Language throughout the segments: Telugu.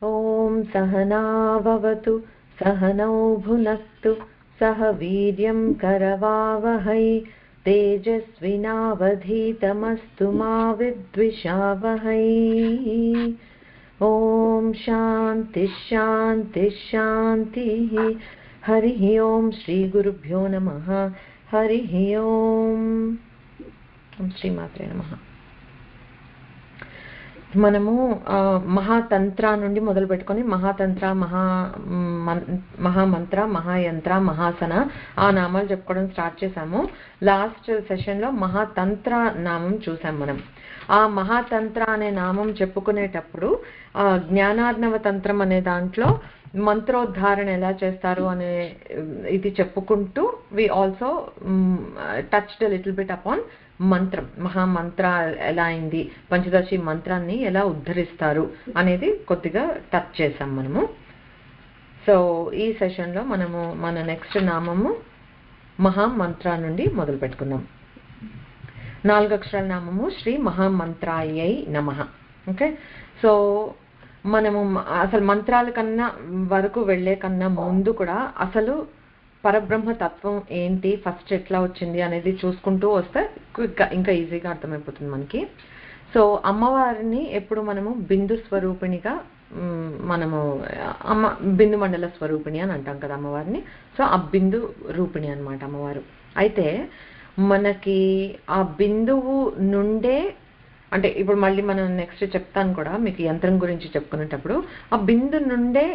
ఓం సహనా భవతు సహనౌ భునక్తు సహ వీర్యం కరవావహై తేజస్వినావధీతమస్తు మా విద్విషావహై. ఓం శాంతి శాంతి శాంతి. హరి ఓం. శ్రీ గురుభ్యో నమః. హరి ఓం. శ్రీమాత్రే నమః. మనము మహాతంత్ర నుండి మొదలు పెట్టుకొని మహాతంత్ర, మహామంత్ర, మహాయంత్ర, మహాసన ఆ నామాలు చెప్పుకోవడం స్టార్ట్ చేశాము. లాస్ట్ సెషన్లో మహాతంత్ర నామం చూసాం మనం. ఆ మహాతంత్ర అనే నామం చెప్పుకునేటప్పుడు జ్ఞానార్ణవ తంత్రం అనే దాంట్లో మంత్రోద్ధారణ ఎలా చేస్తారు అనే ఇది చెప్పుకుంటూ we also touched little bit upon మంత్రం. మహామంత్ర ఎలా అయింది, పంచదశి మంత్రాన్ని ఎలా ఉద్ధరిస్తారు అనేది కొద్దిగా టచ్ చేసాం మనము. సో ఈ సెషన్లో మనము మన నెక్స్ట్ నామము మహామంత్ర నుండి మొదలు పెట్టుకుందాం. 4 అక్షరాల నామము శ్రీ మహామంత్రాయై నమః. ఓకే, సో మనము అసలు మంత్రాల కన్నా వరకు వెళ్లే కన్నా ముందు కూడా అసలు పరబ్రహ్మ తత్వం ఏంటి, ఫస్ట్ ఎట్లా వచ్చింది అనేది చూసుకుంటూ వస్తే ఇంకా ఈజీగా అర్థమైపోతుంది మనకి. సో అమ్మవారిని ఎప్పుడు మనము బిందు స్వరూపిణిగా మనము బిందు మండల స్వరూపిణి అని అంటాం కదా అమ్మవారిని. సో ఆ బిందు రూపిణి అన్నమాట అమ్మవారు. అయితే మనకి ఆ బిందువు నుండే, అంటే ఇప్పుడు మళ్ళీ మనం నెక్స్ట్ చెప్తాను కూడా మీకు యంత్రం గురించి చెప్పుకునేటప్పుడు, ఆ బిందు నుండే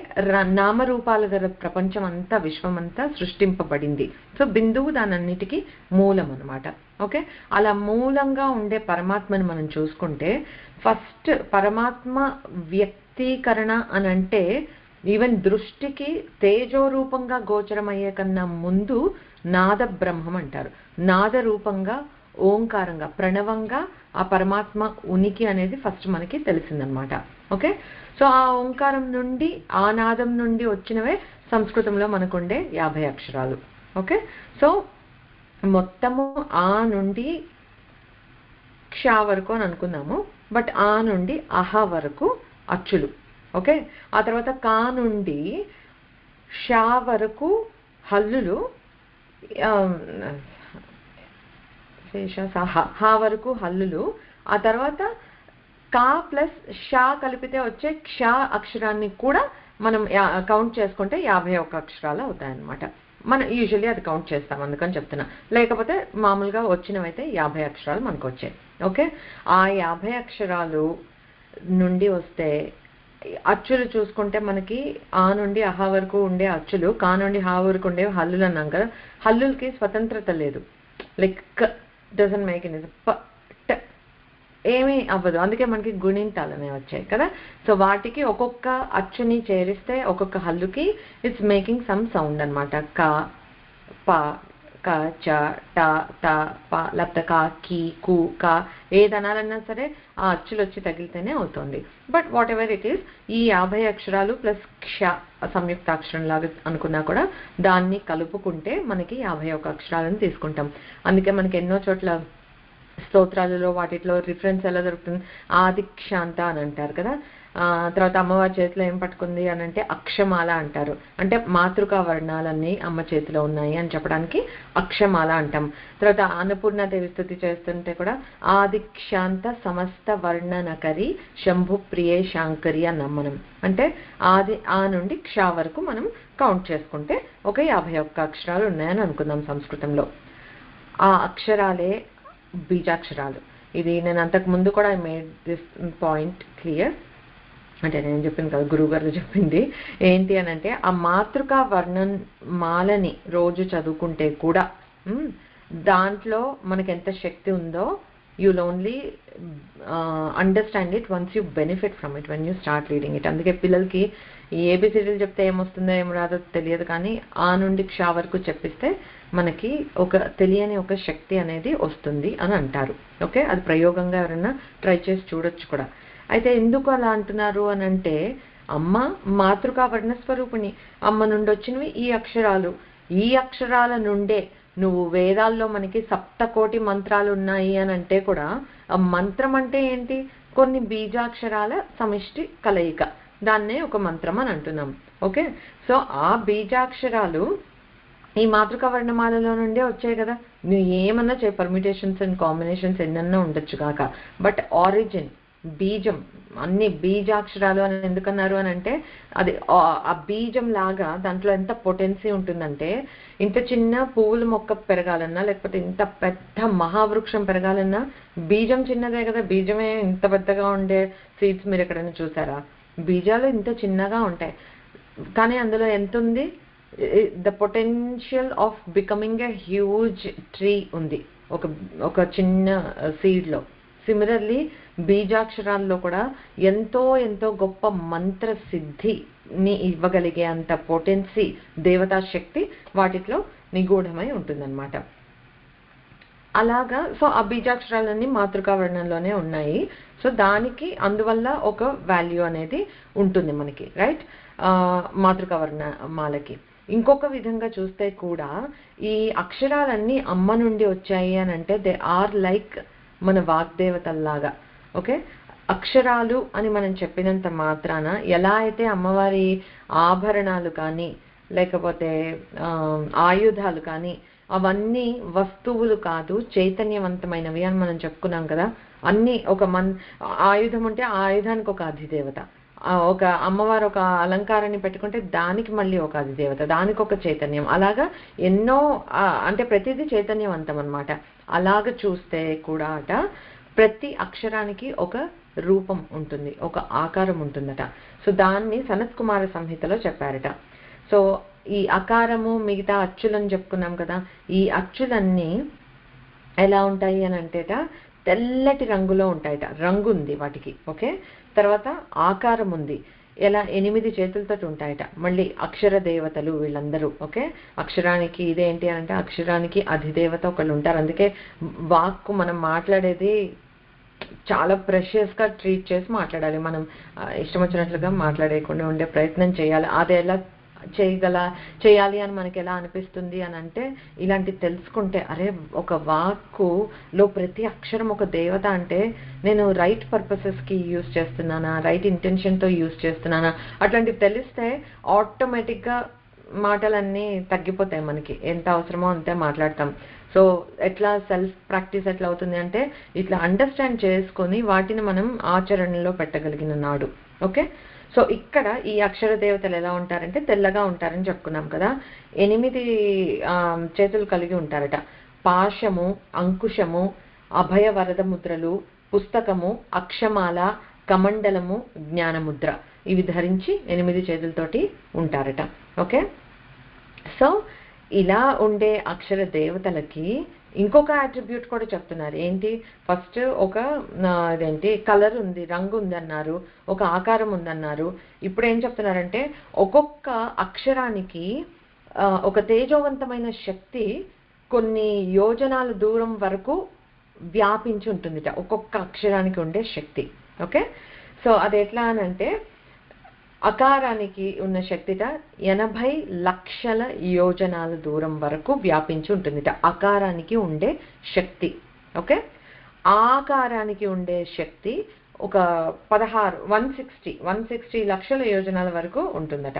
నామరూపాల గల ప్రపంచం అంతా, విశ్వం అంతా సృష్టింపబడింది. సో బిందువు దానన్నిటికీ మూలం అనమాట. ఓకే, అలా మూలంగా ఉండే పరమాత్మని మనం చూసుకుంటే ఫస్ట్ పరమాత్మ వ్యక్తీకరణ అని అంటే ఈవెన్ దృష్టికి తేజో రూపంగా గోచరమయ్యే కన్నా ముందు నాద బ్రహ్మం అంటారు. నాద రూపంగా, ఓంకారంగా, ప్రణవంగా ఆ పరమాత్మ ఉనికి అనేది ఫస్ట్ మనకి తెలిసిందనమాట. ఓకే, సో ఆ ఓంకారం నుండి, ఆ నాదం నుండి వచ్చినవే సంస్కృతంలో మనకుండే 50 అక్షరాలు. ఓకే, సో మొత్తము ఆ నుండి క్ష వరకు అని అనుకుందాము, బట్ ఆ నుండి అహ వరకు అచ్చులు. ఓకే, ఆ తర్వాత కా నుండి షా వరకు హల్లులు, హా వరకు హల్లులు. ఆ తర్వాత కా ప్లస్ షా కలిపితే వచ్చే క్ష అక్షరాన్ని కూడా మనం కౌంట్ చేసుకుంటే 51 అక్షరాలు అవుతాయన్నమాట. మనం యూజువల్లీ అది కౌంట్ చేస్తాం, అందుకని చెప్తున్నా. లేకపోతే మామూలుగా వచ్చినవైతే 50 అక్షరాలు మనకు వచ్చాయి. ఓకే, ఆ 50 అక్షరాలు నుండి వస్తే అచ్చులు చూసుకుంటే మనకి ఆ నుండి అహ వరకు ఉండే అచ్చులు, కా నుండి హా వరకు ఉండే హల్లులు అన్నాం కదా. హల్లులకి స్వతంత్రత లేదు, లైక్ డజంట్ మేక్ ఎనీ ఏమీ అవ్వదు. అందుకే మనకి గుణింతాలనే వచ్చాయి కదా. సో వాటికి ఒక్కొక్క అచ్చుని చేరిస్తే ఒక్కొక్క హల్లుకి ఇట్స్ మేకింగ్ సమ్ సౌండ్ అనమాట. క, ప, క, చ, ట, త, ప, లేకపోతే కా, కి, కు, క, ఏదనాలన్నా సరే ఆ అచ్చులు వచ్చి తగిలితేనే అవుతుంది. But what ever it is, ఈ 50 అక్షరాలు ప్లస్ క్ష సంయుక్తాక్షరం లాగా అనుకున్నా కూడా దాన్ని కలుపుకుంటే మనకి 51 అక్షరాలను తీసుకుంటాం. అందుకే మనకి ఎన్నో చోట్ల స్తోత్రాలలో వాటిలో రిఫరెన్స్ ఎలా దొరుకుతుంది, ఆదిక్షాంత అని అంటారు కదా. తర్వాత అమ్మవారి చేతిలో ఏం పట్టుకుంది అని అంటే అక్షమాల అంటారు. అంటే మాతృకా వర్ణాలన్నీ అమ్మ చేతిలో ఉన్నాయి అని చెప్పడానికి అక్షమాల అంటాం. తర్వాత అన్నపూర్ణాదేవి స్తుతి చేస్తుంటే కూడా ఆదిక్షాంత సమస్త వర్ణనకరి శంభు ప్రియే శాంకరి అన్నాం మనం. అంటే ఆ నుండి క్ష వరకు మనం కౌంట్ చేసుకుంటే ఒక 51 అక్షరాలు ఉన్నాయని అనుకుందాం సంస్కృతంలో. ఆ అక్షరాలే బీజాక్షరాలు. ఇది నేను అంతకు ముందు కూడా I made this point clear. అంటే నేను చెప్పింది కదా, గురువు గారు చెప్పింది ఏంటి అని అంటే, ఆ మాతృకా వర్ణన్ మాలని రోజు చదువుకుంటే కూడా దాంట్లో మనకి ఎంత శక్తి ఉందో you'll only understand it once you benefit from it, when you start reading it. అందుకే పిల్లలకి ఈ ఏబిసిడీలు చెప్తే ఏమొస్తుందో ఏం రాదో తెలియదు, కానీ ఆ నుండి క్ష వరకు చెప్పిస్తే మనకి ఒక తెలియని ఒక శక్తి అనేది వస్తుంది అని అంటారు. ఓకే, అది ప్రయోగంగా ఎవరైనా ట్రై చేసి చూడొచ్చు కూడా. అయితే ఎందుకు అలా అంటున్నారు అని అంటే, అమ్మ మాతృకా వర్ణ స్వరూపిణి, అమ్మ నుండి వచ్చినవి ఈ అక్షరాలు. ఈ అక్షరాల నుండే నువ్వు వేదాల్లో మనకి 7 మంత్రాలు ఉన్నాయి అని అంటే కూడా, ఆ మంత్రం అంటే ఏంటి, కొన్ని బీజాక్షరాల సమిష్టి కలయిక. దాన్నే ఒక మంత్రం అని అంటున్నాం. ఓకే, సో ఆ బీజాక్షరాలు ఈ మాతృకా వర్ణమాలలో నుండే వచ్చాయి కదా. నువ్వు ఏమన్నా చేయ, పర్మిటేషన్స్ అండ్ కాంబినేషన్స్ ఎన్నన్నా ఉండొచ్చు కాక, బట్ ఆరిజిన్ బీజం, అన్ని బీజాక్షరాలు అని ఎందుకన్నారు అని అంటే అది ఆ బీజం లాగా దాంట్లో ఎంత పొటెన్సీ ఉంటుందంటే, ఇంత చిన్న పువ్వుల మొక్క పెరగాలన్నా లేకపోతే ఇంత పెద్ద మహావృక్షం పెరగాలన్నా బీజం చిన్నదే కదా. బీజమే ఇంత పెద్దగా ఉండే సీడ్స్ మీరు ఎక్కడైనా చూసారా? బీజాలు ఇంత చిన్నగా ఉంటాయి, కానీ అందులో ఎంత ఉంది, the potential of becoming a huge tree ఉంది ఒక చిన్న సీడ్లో. సిమిలర్లీ బీజాక్షరాల్లో కూడా ఎంతో ఎంతో గొప్ప మంత్ర సిద్ధిని ఇవ్వగలిగే అంత పొటెన్సీ, దేవతా శక్తి వాటిలో నిగూఢమై ఉంటుందన్నమాట. అలాగా సో ఆ బీజాక్షరాలన్నీ మాతృకా వర్ణంలోనే ఉన్నాయి. సో దానికి అందువల్ల ఒక వాల్యూ అనేది ఉంటుంది మనకి, రైట్, మాతృకా వర్ణమాలకి. ఇంకొక విధంగా చూస్తే కూడా ఈ అక్షరాలన్నీ అమ్మ నుండి వచ్చాయి అని అంటే దే ఆర్ లైక్ మన వాగ్దేవతల్లాగా. ఓకే, అక్షరాలు అని మనం చెప్పినంత మాత్రాన ఎలా అయితే అమ్మవారి ఆభరణాలు కానీ లేకపోతే ఆయుధాలు కానీ అవన్నీ వస్తువులు కాదు, చైతన్యవంతమైనవి అని మనం చెప్పుకున్నాం కదా. అన్నీ ఒక ఆయుధం ఉంటే ఆ ఆయుధానికి ఒక అధిదేవత, ఒక అమ్మవారు ఒక అలంకారాన్ని పెట్టుకుంటే దానికి మళ్ళీ ఒక అధిదేవత, దానికి ఒక చైతన్యం, అలాగా ఎన్నో, అంటే ప్రతిదీ చైతన్యవంతం అనమాట. అలాగ చూస్తే కూడా అట ప్రతి అక్షరానికి ఒక రూపం ఉంటుంది, ఒక ఆకారం ఉంటుందట. సో దాన్ని సనత్ కుమార సంహితలో చెప్పారట. సో ఈ అకారము మిగతా అచ్చులని చెప్పుకున్నాం కదా, ఈ అచ్చులన్నీ ఎలా ఉంటాయి అని అంటేట తెల్లటి రంగులో ఉంటాయట, రంగు ఉంది వాటికి. ఓకే, తర్వాత ఆకారం ఉంది, ఎలా 8 చేతులతో ఉంటాయట. మళ్ళీ అక్షర దేవతలు వీళ్ళందరూ. ఓకే, అక్షరానికి ఇదేంటి అని అంటే అక్షరానికి అధిదేవత ఒకళ్ళు ఉంటారు. అందుకే వాక్కు మనం మాట్లాడేది చాలా ప్రెషియస్గా ట్రీట్ చేసి మాట్లాడాలి. మనం ఇష్టం వచ్చినట్లుగా మాట్లాడేయకుండా ఉండే ప్రయత్నం చేయాలి. అది ఎలా చేయాలి అని మనకి ఎలా అనిపిస్తుంది అని అంటే ఇలాంటి తెలుసుకుంటే, అరే ఒక వాక్కులో ప్రతి అక్షరం ఒక దేవత అంటే నేను రైట్ పర్పసెస్కి యూజ్ చేస్తున్నానా, రైట్ ఇంటెన్షన్తో యూజ్ చేస్తున్నానా, అట్లాంటివి తెలిస్తే ఆటోమేటిక్గా మాటలన్నీ తగ్గిపోతాయి. మనకి ఎంత అవసరమో అంతే మాట్లాడతాం. సో ఎట్లా సెల్ఫ్ ప్రాక్టీస్ ఎట్లా అవుతుంది అంటే ఇట్లా అండర్స్టాండ్ చేసుకొని వాటిని మనం ఆచరణలో పెట్టగలిగిన నాడు. ఓకే, సో ఇక్కడ ఈ అక్షర దేవతలు ఎలా ఉంటారంటే తెల్లగా ఉంటారని చెప్పుకున్నాం కదా. 8 చేతులు కలిగి ఉంటారట. పాశము, అంకుశము, అభయ వరద ముద్రలు, పుస్తకము, అక్షమాల, కమండలము, జ్ఞానముద్ర ఇవి ధరించి 8 చేతులతోటి ఉంటారట. ఓకే, సో ఇలా ఉండే అక్షర దేవతలకి ఇంకొక అట్రిబ్యూట్ కూడా చెప్తున్నారు. ఏంటి, ఫస్ట్ ఒక ఇదేంటి కలర్ ఉంది, రంగు ఉంది అన్నారు, ఒక ఆకారం ఉందన్నారు. ఇప్పుడు ఏం చెప్తున్నారంటే ఒక్కొక్క అక్షరానికి ఒక తేజోవంతమైన శక్తి కొన్ని యోజనాల దూరం వరకు వ్యాపించి ఉంటుందిట, ఒక్కొక్క అక్షరానికి ఉండే శక్తి. ఓకే, సో అది ఎట్లా అని అంటే అకారానికి ఉన్న శక్తిట 80 లక్షల యోజనాల దూరం వరకు వ్యాపించి ఉంటుందిట, అకారానికి ఉండే శక్తి. ఓకే, ఆకారానికి ఉండే శక్తి ఒక 160 లక్షల యోజనాల వరకు ఉంటుందట.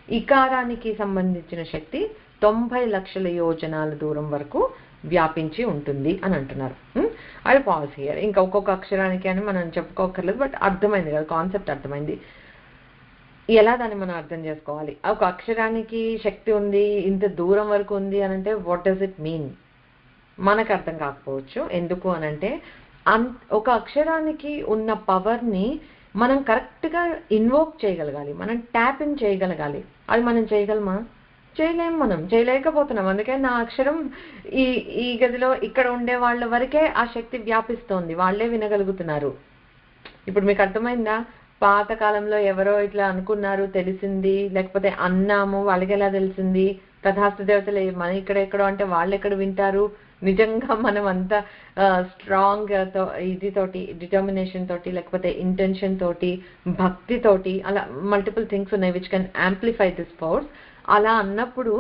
ఇకారానికి సంబంధించిన శక్తి 90 లక్షల యోజనాల దూరం వరకు వ్యాపించి ఉంటుంది అని అంటున్నారు. అది పాజ్ హియర్. ఇంకా ఒక్కొక్క అక్షరానికి అని మనం చెప్పుకోకర్లేదు, బట్ అర్థమైంది కదా, కాన్సెప్ట్ అర్థమైంది. ఎలా దాన్ని మనం అర్థం చేసుకోవాలి? ఒక అక్షరానికి శక్తి ఉంది, ఇంత దూరం వరకు ఉంది అని అంటే వాట్ డస్ ఇట్ మీన్? మనకు అర్థం కాకపోవచ్చు. ఎందుకు అనంటే ఒక అక్షరానికి ఉన్న పవర్ని మనం కరెక్ట్గా ఇన్వోక్ చేయగలగాలి, మనం ట్యాప్ ఇన్ చేయగలగాలి. అది మనం చేయగలమా? చేయలేము, మనం చేయలేకపోతున్నాం. అందుకే నా అక్షరం ఈ గదిలో ఇక్కడ ఉండే వాళ్ళ వరకే ఆ శక్తి వ్యాపిస్తోంది, వాళ్ళే వినగలుగుతున్నారు. ఇప్పుడు మీకు అర్థమైందా? పాతకాలంలో ఎవరో ఇట్లా అనుకున్నారు, తెలిసింది, లేకపోతే అన్నాము, వాళ్ళకి ఎలా తెలిసింది? తథాస్తు దేవతలు మన ఇక్కడెక్కడో అంటే వాళ్ళు ఎక్కడ వింటారు? నిజంగా మనం అంతా స్ట్రాంగ్ ఇదితోటి, డిటర్మినేషన్ తోటి, లేకపోతే ఇంటెన్షన్ తోటి, భక్తి తోటి, అలా మల్టిపుల్ థింగ్స్ ఉన్నాయి which can amplify this force. అలా అన్నప్పుడు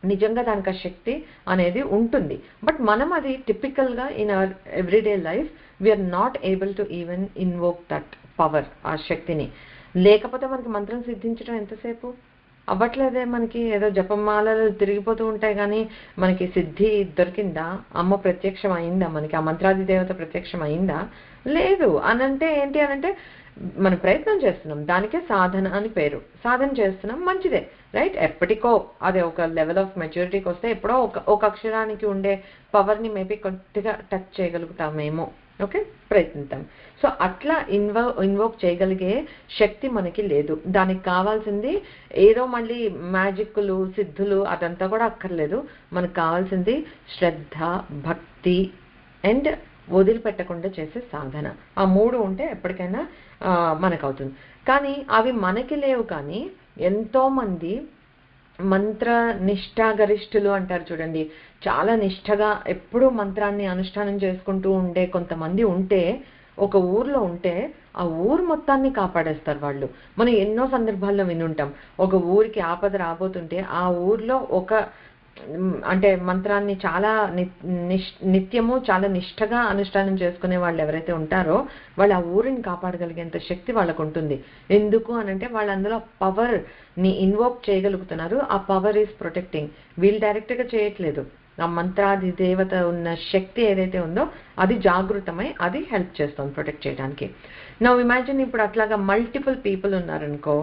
నిజంగా దానికి ఆ శక్తి అనేది ఉంటుంది. బట్ మనం అది టిపికల్గా in our everyday life we are not able to even invoke that power, ఆ శక్తిని. లేకపోతే మనకి మంత్రం సిద్ధించడం ఎంతసేపు అవ్వట్లేదే, మనకి ఏదో జపమాలలు తిరిగిపోతూ ఉంటాయి కానీ మనకి సిద్ధి దొరికిందా? అమ్మ ప్రత్యక్షం అయిందా? మనకి ఆ మంత్రాది దేవత ప్రత్యక్షం అయిందా? లేదు. అనంటే ఏంటి అనంటే మనం ప్రయత్నం చేస్తున్నాం, దానికే సాధన అని పేరు. సాధన చేస్తున్నాం, మంచిదే, రైట్. ఎప్పటికో అదే ఒక లెవెల్ ఆఫ్ మెచ్యూరిటీకి వస్తే ఎప్పుడో ఒక అక్షరానికి ఉండే పవర్ని మేబీ కొద్దిగా టచ్ చేయగలుగుతామేమో. ఓకే, ప్రయత్నిద్దాం. సో అట్లా ఇన్వోక్ చేయగలిగే శక్తి మనకి లేదు. దానికి కావాల్సింది ఏదో మళ్ళీ మ్యాజిక్లు సిద్ధులు అదంతా కూడా అక్కర్లేదు. మనకు కావాల్సింది శ్రద్ధ, భక్తి అండ్ వదిలిపెట్టకుండా చేసే సాధన. ఆ 3 ఉంటే ఎప్పటికైనా మనకు అవుతుంది. కానీ అవి మనకి లేవు. కానీ ఎంతో మంది మంత్ర నిష్ఠాగరిష్ఠులు అంటారు చూడండి, చాలా నిష్ఠగా ఎప్పుడూ మంత్రాన్ని అనుష్ఠానం చేసుకుంటూ ఉండే కొంతమంది ఉంటే, ఒక ఊర్లో ఉంటే ఆ ఊరు మొత్తాన్ని కాపాడేస్తారు వాళ్ళు. మనం ఎన్నో సందర్భాల్లో వినుంటాం. ఒక ఊరికి ఆపద రాబోతుంటే ఆ ఊర్లో అంటే మంత్రాన్ని చాలా నిత్యము చాలా నిష్ఠగా అనుష్ఠానం చేసుకునే వాళ్ళు ఎవరైతే ఉంటారో వాళ్ళు ఆ ఊరిని కాపాడగలిగేంత శక్తి వాళ్ళకు ఉంటుంది. ఎందుకు అనంటే వాళ్ళు అందులో పవర్ ని ఇన్వోక్ చేయగలుగుతున్నారు. ఆ పవర్ ఈజ్ ప్రొటెక్టింగ్. వీళ్ళు డైరెక్ట్ గా చేయట్లేదు. ఆ మంత్రాది దేవత ఉన్న శక్తి ఏదైతే ఉందో అది జాగృతమై అది హెల్ప్ చేస్తుంది ప్రొటెక్ట్ చేయడానికి. నౌ ఇమాజిన్ ఇప్పుడు అట్లాగా మల్టిపుల్ పీపుల్ ఉన్నారనుకో,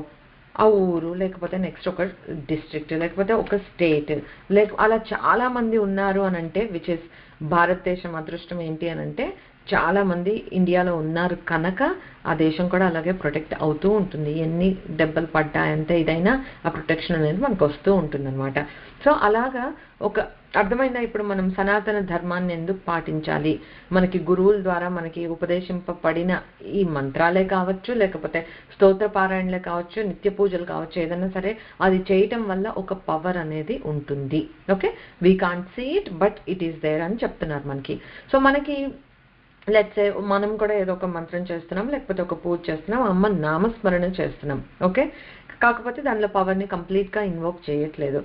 ఆ ఊరు లేకపోతే నెక్స్ట్ ఒక డిస్ట్రిక్ట్ లేకపోతే ఒక స్టేట్ అలా చాలా మంది ఉన్నారు అనంటే విచ్ ఇస్ భారతదేశం అదృష్టం ఏంటి అనంటే చాలా మంది ఇండియాలో ఉన్నారు కనుక ఆ దేశం కూడా అలాగే ప్రొటెక్ట్ అవుతూ ఉంటుంది. ఎన్ని దెబ్బలు పడ్డాయంటే ఇదైనా ఆ ప్రొటెక్షన్ అనేది మనకు వస్తూ ఉంటుంది అనమాట. సో అలాగా ఒక అర్థమైందా? ఇప్పుడు మనం సనాతన ధర్మాన్ని ఎందుకు పాటించాలి? మనకి గురువుల ద్వారా మనకి ఉపదేశింపబడిన ఈ మంత్రాలే కావచ్చు, లేకపోతే స్తోత్ర పారాయణలే కావచ్చు, నిత్య పూజలు కావచ్చు, ఏదైనా సరే అది చేయటం వల్ల ఒక పవర్ అనేది ఉంటుంది. Okay, we can't see it but it is there అని చెప్తున్నారు మనకి. సో మనకి లెట్స్ సే మనం కూడా ఏదో ఒక మంత్రం చేస్తున్నాం, లేకపోతే ఒక పూజ చేస్తున్నాం, అమ్మ నామస్మరణ చేస్తున్నాం. ఓకే, కాకపోతే దానిలో పవర్ని కంప్లీట్గా ఇన్వోక్ చేయట్లేదు.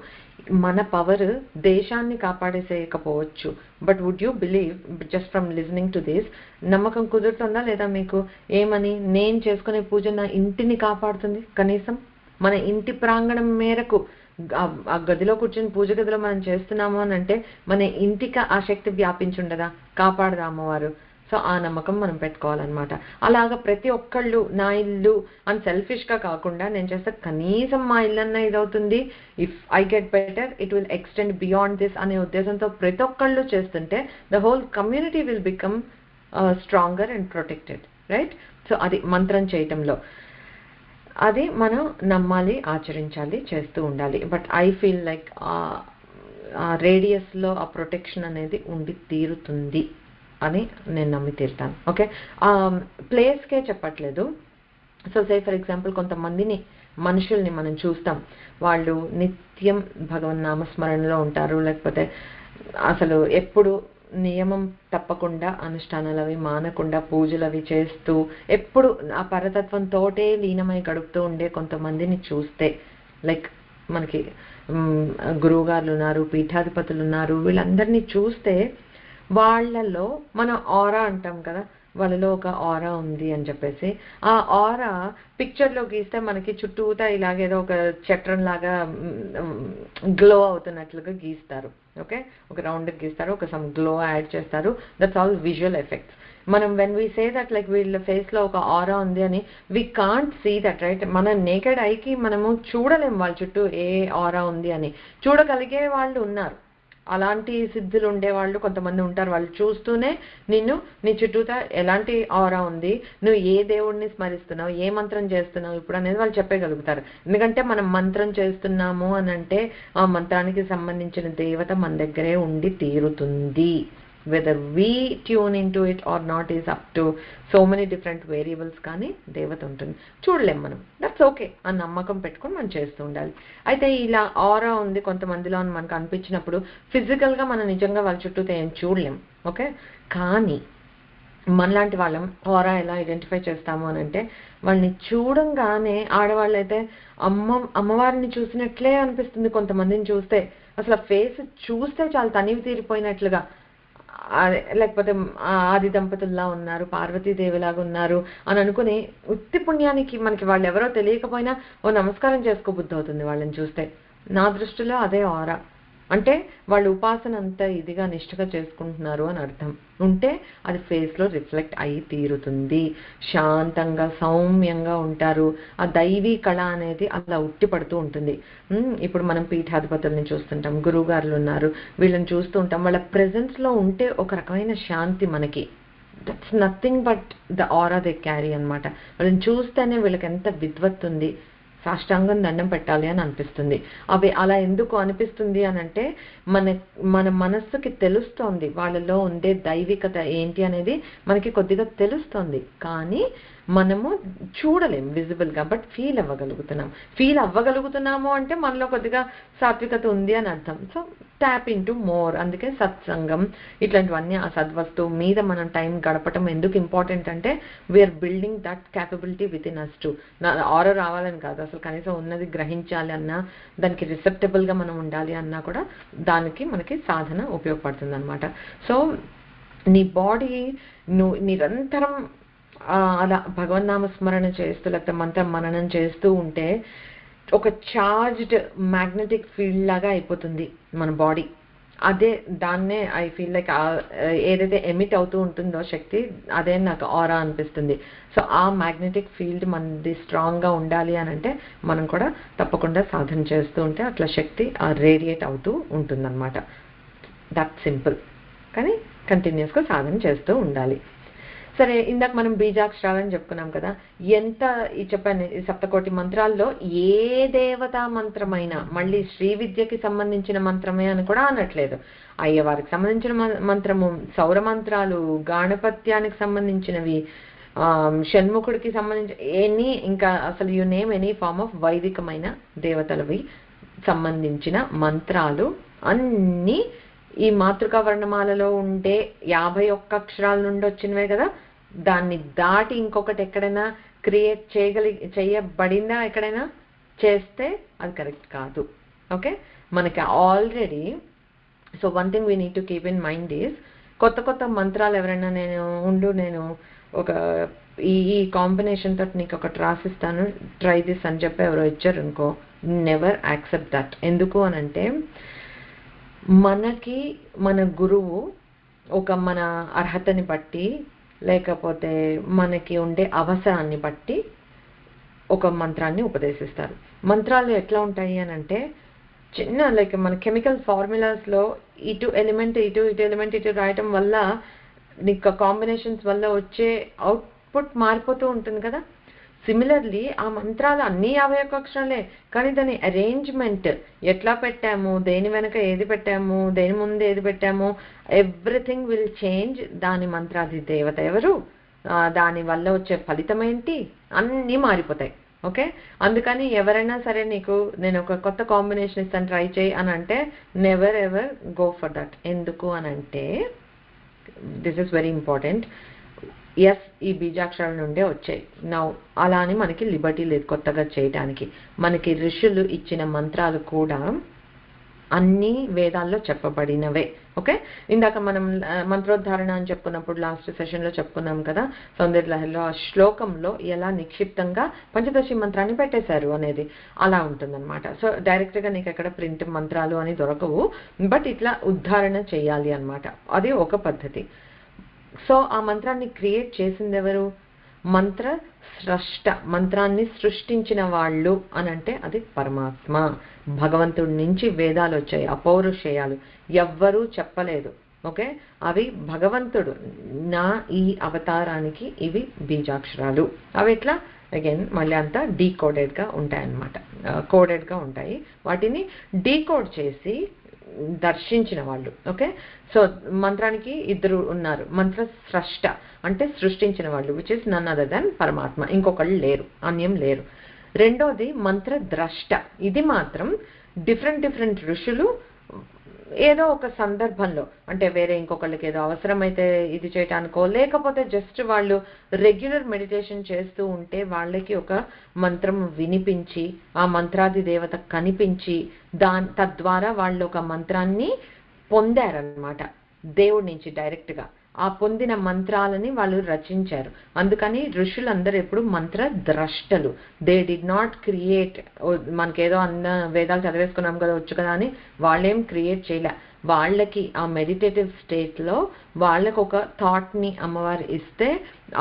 మన పవర్ దేశాన్ని కాపాడేసేయకపోవచ్చు, but would you believe just from listening to this, నమ్మకం కుదురుతుందా లేదా మీకు? ఏమని? నేను చేసుకునే పూజ నా ఇంటిని కాపాడుతుంది. కనీసం మన ఇంటి ప్రాంగణం మేరకు ఆ గదిలో కూర్చొని పూజ గదిలో మనం చేస్తున్నాము అని అంటే మన ఇంటికి ఆ శక్తి వ్యాపించుండదా? కాపాడదా అమ్మవారు? సో ఆ నమ్మకం మనం పెట్టుకోవాలన్నమాట. అలాగా ప్రతి ఒక్కళ్ళు నా ఇల్లు అని సెల్ఫిష్గా కాకుండా నేను చేస్తే కనీసం మా ఇల్లన్నా ఇదవుతుంది, if I get better it will extend beyond this అనే ఉద్దేశంతో ప్రతి ఒక్కళ్ళు చేస్తుంటే the whole community will become stronger and protected, right? So అది మంత్రం చేయటంలో అది మనం నమ్మాలి, ఆచరించాలి, చేస్తూ ఉండాలి. బట్ ఐ ఫీల్ లైక్ ఆ రేడియస్లో ఆ ప్రొటెక్షన్ అనేది ఉండి తీరుతుంది అని నేను నమ్మి తీరుతాను. ఓకే, ప్లేస్కే చెప్పట్లేదు. సో సే ఫర్ ఎగ్జాంపుల్ కొంతమందిని మనుషుల్ని మనం చూస్తాం, వాళ్ళు నిత్యం భగవన్ నామస్మరణలో ఉంటారు, లేకపోతే అసలు ఎప్పుడు నియమం తప్పకుండా అనుష్ఠానాలు అవి మానకుండా పూజలు అవి చేస్తూ ఎప్పుడు ఆ పరతత్వంతోటే లీనమై గడుపుతూ ఉండే కొంతమందిని చూస్తే, లైక్ మనకి గురువుగారులు ఉన్నారు, పీఠాధిపతులు ఉన్నారు, వీళ్ళందరినీ చూస్తే వాళ్ళలో మన ఆరా అంటాం కదా, వాళ్ళలో ఒక ఆరా ఉంది అని చెప్పేసి ఆ ఆరా పిక్చర్లో గీస్తే మనకి చుట్టూతా ఇలాగేదో ఒక చట్రం లాగా గ్లో అవుతున్నట్లుగా గీస్తారు. ఓకే, ఒక రౌండ్ గీస్తారు, ఒక సమ్ గ్లో యాడ్ చేస్తారు. That's all visual effects. మనం when we say that like వీళ్ళ ఫేస్ లో ఒక ఆరా ఉంది అని, we can't see that, right? మన నేకెడ్ ఐకి మనము చూడలేం వాళ్ళ చుట్టూ ఏ ఆరా ఉంది అని. చూడగలిగే వాళ్ళు ఉన్నారు, అలాంటి సిద్ధులు ఉండేవాళ్ళు కొంతమంది ఉంటారు. వాళ్ళు చూస్తూనే నిన్ను నీ చుట్టూతా ఎలాంటి ఆరా ఉంది, నువ్వు ఏ దేవుడిని స్మరిస్తున్నావు, ఏ మంత్రం చేస్తున్నావు ఇప్పుడు అనేది వాళ్ళు చెప్పగలుగుతారు. ఎందుకంటే మనం మంత్రం చేస్తున్నాము అని అంటే ఆ మంత్రానికి సంబంధించిన దేవత మన దగ్గరే ఉండి తీరుతుంది. Whether we tune in to it or not is up to so many different variables, కానీ దేవత ఉంటుంది. చూడలేం మనం, దట్స్ ఓకే. ఆ నమ్మకం పెట్టుకొని మనం చేస్తూ ఉండాలి. అయితే ఇలా ఆరా ఉంది కొంతమందిలో అని మనకు అనిపించినప్పుడు ఫిజికల్గా మనం నిజంగా వాళ్ళ చుట్టూతో ఏం చూడలేం. ఓకే, కానీ మనలాంటి వాళ్ళం ఆరా ఎలా ఐడెంటిఫై చేస్తాము అని అంటే వాళ్ళని చూడంగానే ఆడవాళ్ళు అయితే అమ్మవారిని చూసినట్లే అనిపిస్తుంది. కొంతమందిని చూస్తే అసలు ఫేస్ చూస్తే చాలా తనివి తీరిపోయినట్లుగా లేకపోతే ఆది దంపతుల్లా ఉన్నారు, పార్వతీదేవిలాగా ఉన్నారు అని అనుకుని ఉత్తి పుణ్యానికి మనకి వాళ్ళు ఎవరో తెలియకపోయినా ఓ నమస్కారం చేసుకోబుద్ధి అవుతుంది వాళ్ళని చూస్తే. నా దృష్టిలో అదే ఆరా. అంటే వాళ్ళు ఉపాసన అంతా ఇదిగా నిష్ఠగా చేసుకుంటున్నారు అని అర్థం ఉంటే అది ఫేస్లో రిఫ్లెక్ట్ అయి తీరుతుంది. శాంతంగా సౌమ్యంగా ఉంటారు. ఆ దైవీ కళ అనేది అలా ఉట్టిపడుతూ ఉంటుంది. ఇప్పుడు మనం పీఠాధిపతుల్ని చూస్తుంటాం, గురువు గారులు ఉన్నారు, వీళ్ళని చూస్తూ ఉంటాం. వాళ్ళ ప్రెజెన్స్లో ఉంటే ఒక రకమైన శాంతి మనకి. That's nothing but the aura they carry అనమాట. వాళ్ళని చూస్తేనే వీళ్ళకి ఎంత విద్వత్ ఉంది, సాష్టాంగం దండం పెట్టాలి అని అనిపిస్తుంది. అవి అలా ఎందుకు అనిపిస్తుంది అని అంటే మన మనస్సుకి తెలుస్తోంది వాళ్ళలో ఉండే దైవికత ఏంటి అనేది మనకి కొద్దిగా తెలుస్తోంది. కానీ మనము చూడలేం విజిబుల్గా, బట్ ఫీల్ అవ్వగలుగుతున్నాము అంటే మనలో కొద్దిగా సాత్వికత ఉంది అని అర్థం. So tap into more. అందుకే సత్సంగం ఇట్లాంటివన్నీ, ఆ సద్వస్తువు మీద మనం టైం గడపటం ఎందుకు ఇంపార్టెంట్ అంటే we are building that capability within us too. ఆరో రావాలని కాదు, అసలు కనీసం ఉన్నది గ్రహించాలి అన్నా, దానికి రిసెప్టబుల్గా మనం ఉండాలి అన్నా కూడా దానికి మనకి సాధన ఉపయోగపడుతుంది అనమాట. సో నీ బాడీ నువ్వు నిరంతరం అలా భగవన్నామ స్మరణ చేస్తూ లేకపోతే మంత్రం మననం చేస్తూ ఉంటే ఒక చార్జ్డ్ మ్యాగ్నెటిక్ ఫీల్డ్ లాగా అయిపోతుంది మన బాడీ. అదే దాన్నే ఐ ఫీల్ లైక్ ఏదైతే ఎమిట్ అవుతూ ఉంటుందో శక్తి, అదే నాకు ఆరా అనిపిస్తుంది. సో ఆ మ్యాగ్నెటిక్ ఫీల్డ్ మనది స్ట్రాంగ్గా ఉండాలి అని అంటే మనం కూడా తప్పకుండా సాధన చేస్తూ ఉంటే అట్లా శక్తి రేడియేట్ అవుతూ ఉంటుందన్నమాట. That simple. కానీ కంటిన్యూస్గా సాధన చేస్తూ ఉండాలి. సరే, ఇందాక మనం బీజాక్షరాలని చెప్పుకున్నాం కదా. ఎంత చెప్పాను, ఈ సప్తకోటి మంత్రాల్లో ఏ దేవతా మంత్రమైనా, మళ్ళీ శ్రీ విద్యకి సంబంధించిన మంత్రమే అని కూడా అనట్లేదు, అయ్యవారికి సంబంధించిన మంత్రము, సౌర మంత్రాలు, గాణపత్యానికి సంబంధించినవి, షణ్ముఖుడికి సంబంధించి ఎనీ, ఇంకా అసలు you name any form of వైదికమైన దేవతలవి సంబంధించిన మంత్రాలు అన్నీ ఈ మాతృకా వర్ణమాలలో ఉండే 51 అక్షరాల నుండి వచ్చినవే కదా. దాన్ని దాటి ఇంకొకటి ఎక్కడైనా క్రియేట్ చేయబడిందా? ఎక్కడైనా చేస్తే అది కరెక్ట్ కాదు. ఓకే, మనకి already. So one thing we need to keep in mind is, కొత్త మంత్రాలు ఎవరైనా నేను ఒక ఈ కాంబినేషన్ తోటి నీకు ఒకటి రాసిస్తాను, ట్రై దిస్ అని చెప్పి ఎవరో ఇచ్చారు అనుకో, నెవర్ యాక్సెప్ట్ దట్. ఎందుకు అనంటే మనకి మన గురువు ఒక మన అర్హతని బట్టి లేకపోతే మనకి ఉండే అవసరాన్ని బట్టి ఒక మంత్రాన్ని ఉపదేశిస్తారు. మంత్రాలు ఎట్లా ఉంటాయి అని అంటే చిన్న లైక్ మన కెమికల్ ఫార్ములాస్లో ఇటు ఎలిమెంట్ రాయటం వల్ల నీకు కాంబినేషన్స్ వల్ల వచ్చే అవుట్పుట్ మారిపోతూ ఉంటుంది కదా. సిమిలర్లీ ఆ మంత్రాలు అన్నీ 51 అక్షరాలే, కానీ దాని అరేంజ్మెంట్ ఎట్లా పెట్టాము, దేని వెనక ఏది పెట్టాము, దేని ముందు ఏది పెట్టాము, ఎవ్రీథింగ్ విల్ చేంజ్. దాని మంత్రాది దేవత ఎవరు, దాని వల్ల వచ్చే ఫలితం ఏంటి, అన్నీ మారిపోతాయి. ఓకే, అందుకని ఎవరైనా సరే నీకు నేను ఒక కొత్త కాంబినేషన్ ఇస్తాను ట్రై చేయి అని అంటే never ever go for that. ఎందుకు అని అంటే this is very important. Yes, ఈ బీజాక్షరాల నుండే వచ్చాయి. నా అలా అని మనకి లిబర్టీ లేదు కొత్తగా చేయడానికి. మనకి ఋషులు ఇచ్చిన మంత్రాలు కూడా అన్ని వేదాల్లో చెప్పబడినవే. ఓకే, ఇందాక మనం మంత్రోద్ధారణ అని చెప్పుకున్నప్పుడు లాస్ట్ సెషన్లో చెప్పుకున్నాం కదా, సౌందర్య లహరిలో ఆ శ్లోకంలో ఎలా నిక్షిప్తంగా పంచదశి మంత్రాన్ని పెట్టేశారు అనేది అలా ఉంటుందన్నమాట. సో డైరెక్ట్గా నీకు ఎక్కడ ప్రింట్ మంత్రాలు అని దొరకవు, బట్ ఇట్లా ఉద్ధారణ చేయాలి అనమాట. అది ఒక పద్ధతి. సో ఆ మంత్రాన్ని క్రియేట్ చేసింది ఎవరు? మంత్ర స్రష్ట. మంత్రాన్ని సృష్టించిన వాళ్ళు అని అంటే అది పరమాత్మ. భగవంతుడి నుంచి వేదాలు వచ్చాయి, అపౌరుషేయాలు ఎవ్వరూ చెప్పలేదు. ఓకే, అవి భగవంతుడు నా ఈ అవతారానికి ఇవి బీజాక్షరాలు. అవి ఎట్లా అగైన్ మళ్ళీ అంతా డీకోడెడ్గా ఉంటాయన్నమాట, కోడెడ్గా ఉంటాయి. వాటిని డీకోడ్ చేసి దర్శించిన వాళ్ళు. ఓకే, సో మంత్రానికి ఇద్దరు ఉన్నారు. మంత్ర స్రష్ట అంటే సృష్టించిన వాళ్ళు, which is none other than పరమాత్మ. ఇంకొకళ్ళు లేరు, అన్యం లేరు. రెండోది మంత్ర ద్రష్ట. ఇది మాత్రం డిఫరెంట్ ఋషులు ఏదో ఒక సందర్భంలో, అంటే వేరే ఇంకొకళ్ళకి ఏదో అవసరమైతే ఇది చేయటానికో, లేకపోతే జస్ట్ వాళ్ళు రెగ్యులర్ మెడిటేషన్ చేస్తూ ఉంటే వాళ్ళకి ఒక మంత్రం వినిపించి ఆ మంత్రాది దేవత కనిపించి తద్వారా వాళ్ళు ఒక మంత్రాన్ని పొందారనమాట. దేవుడి నుంచి డైరెక్ట్గా ఆ పొందిన మంత్రాలని వాళ్ళు రచించారు. అందుకని ఋషులందరూ ఎప్పుడు మంత్ర ద్రష్టలు. దే డిడ్ నాట్ క్రియేట్, మనకేదో అన్న వేదాలు చదివేసుకున్నాం కదా వచ్చు కదా అని వాళ్ళేం క్రియేట్ చేయలే. వాళ్ళకి ఆ మెడిటేటివ్ స్టేట్లో వాళ్ళకు ఒక థాట్ని అమ్మవారు ఇస్తే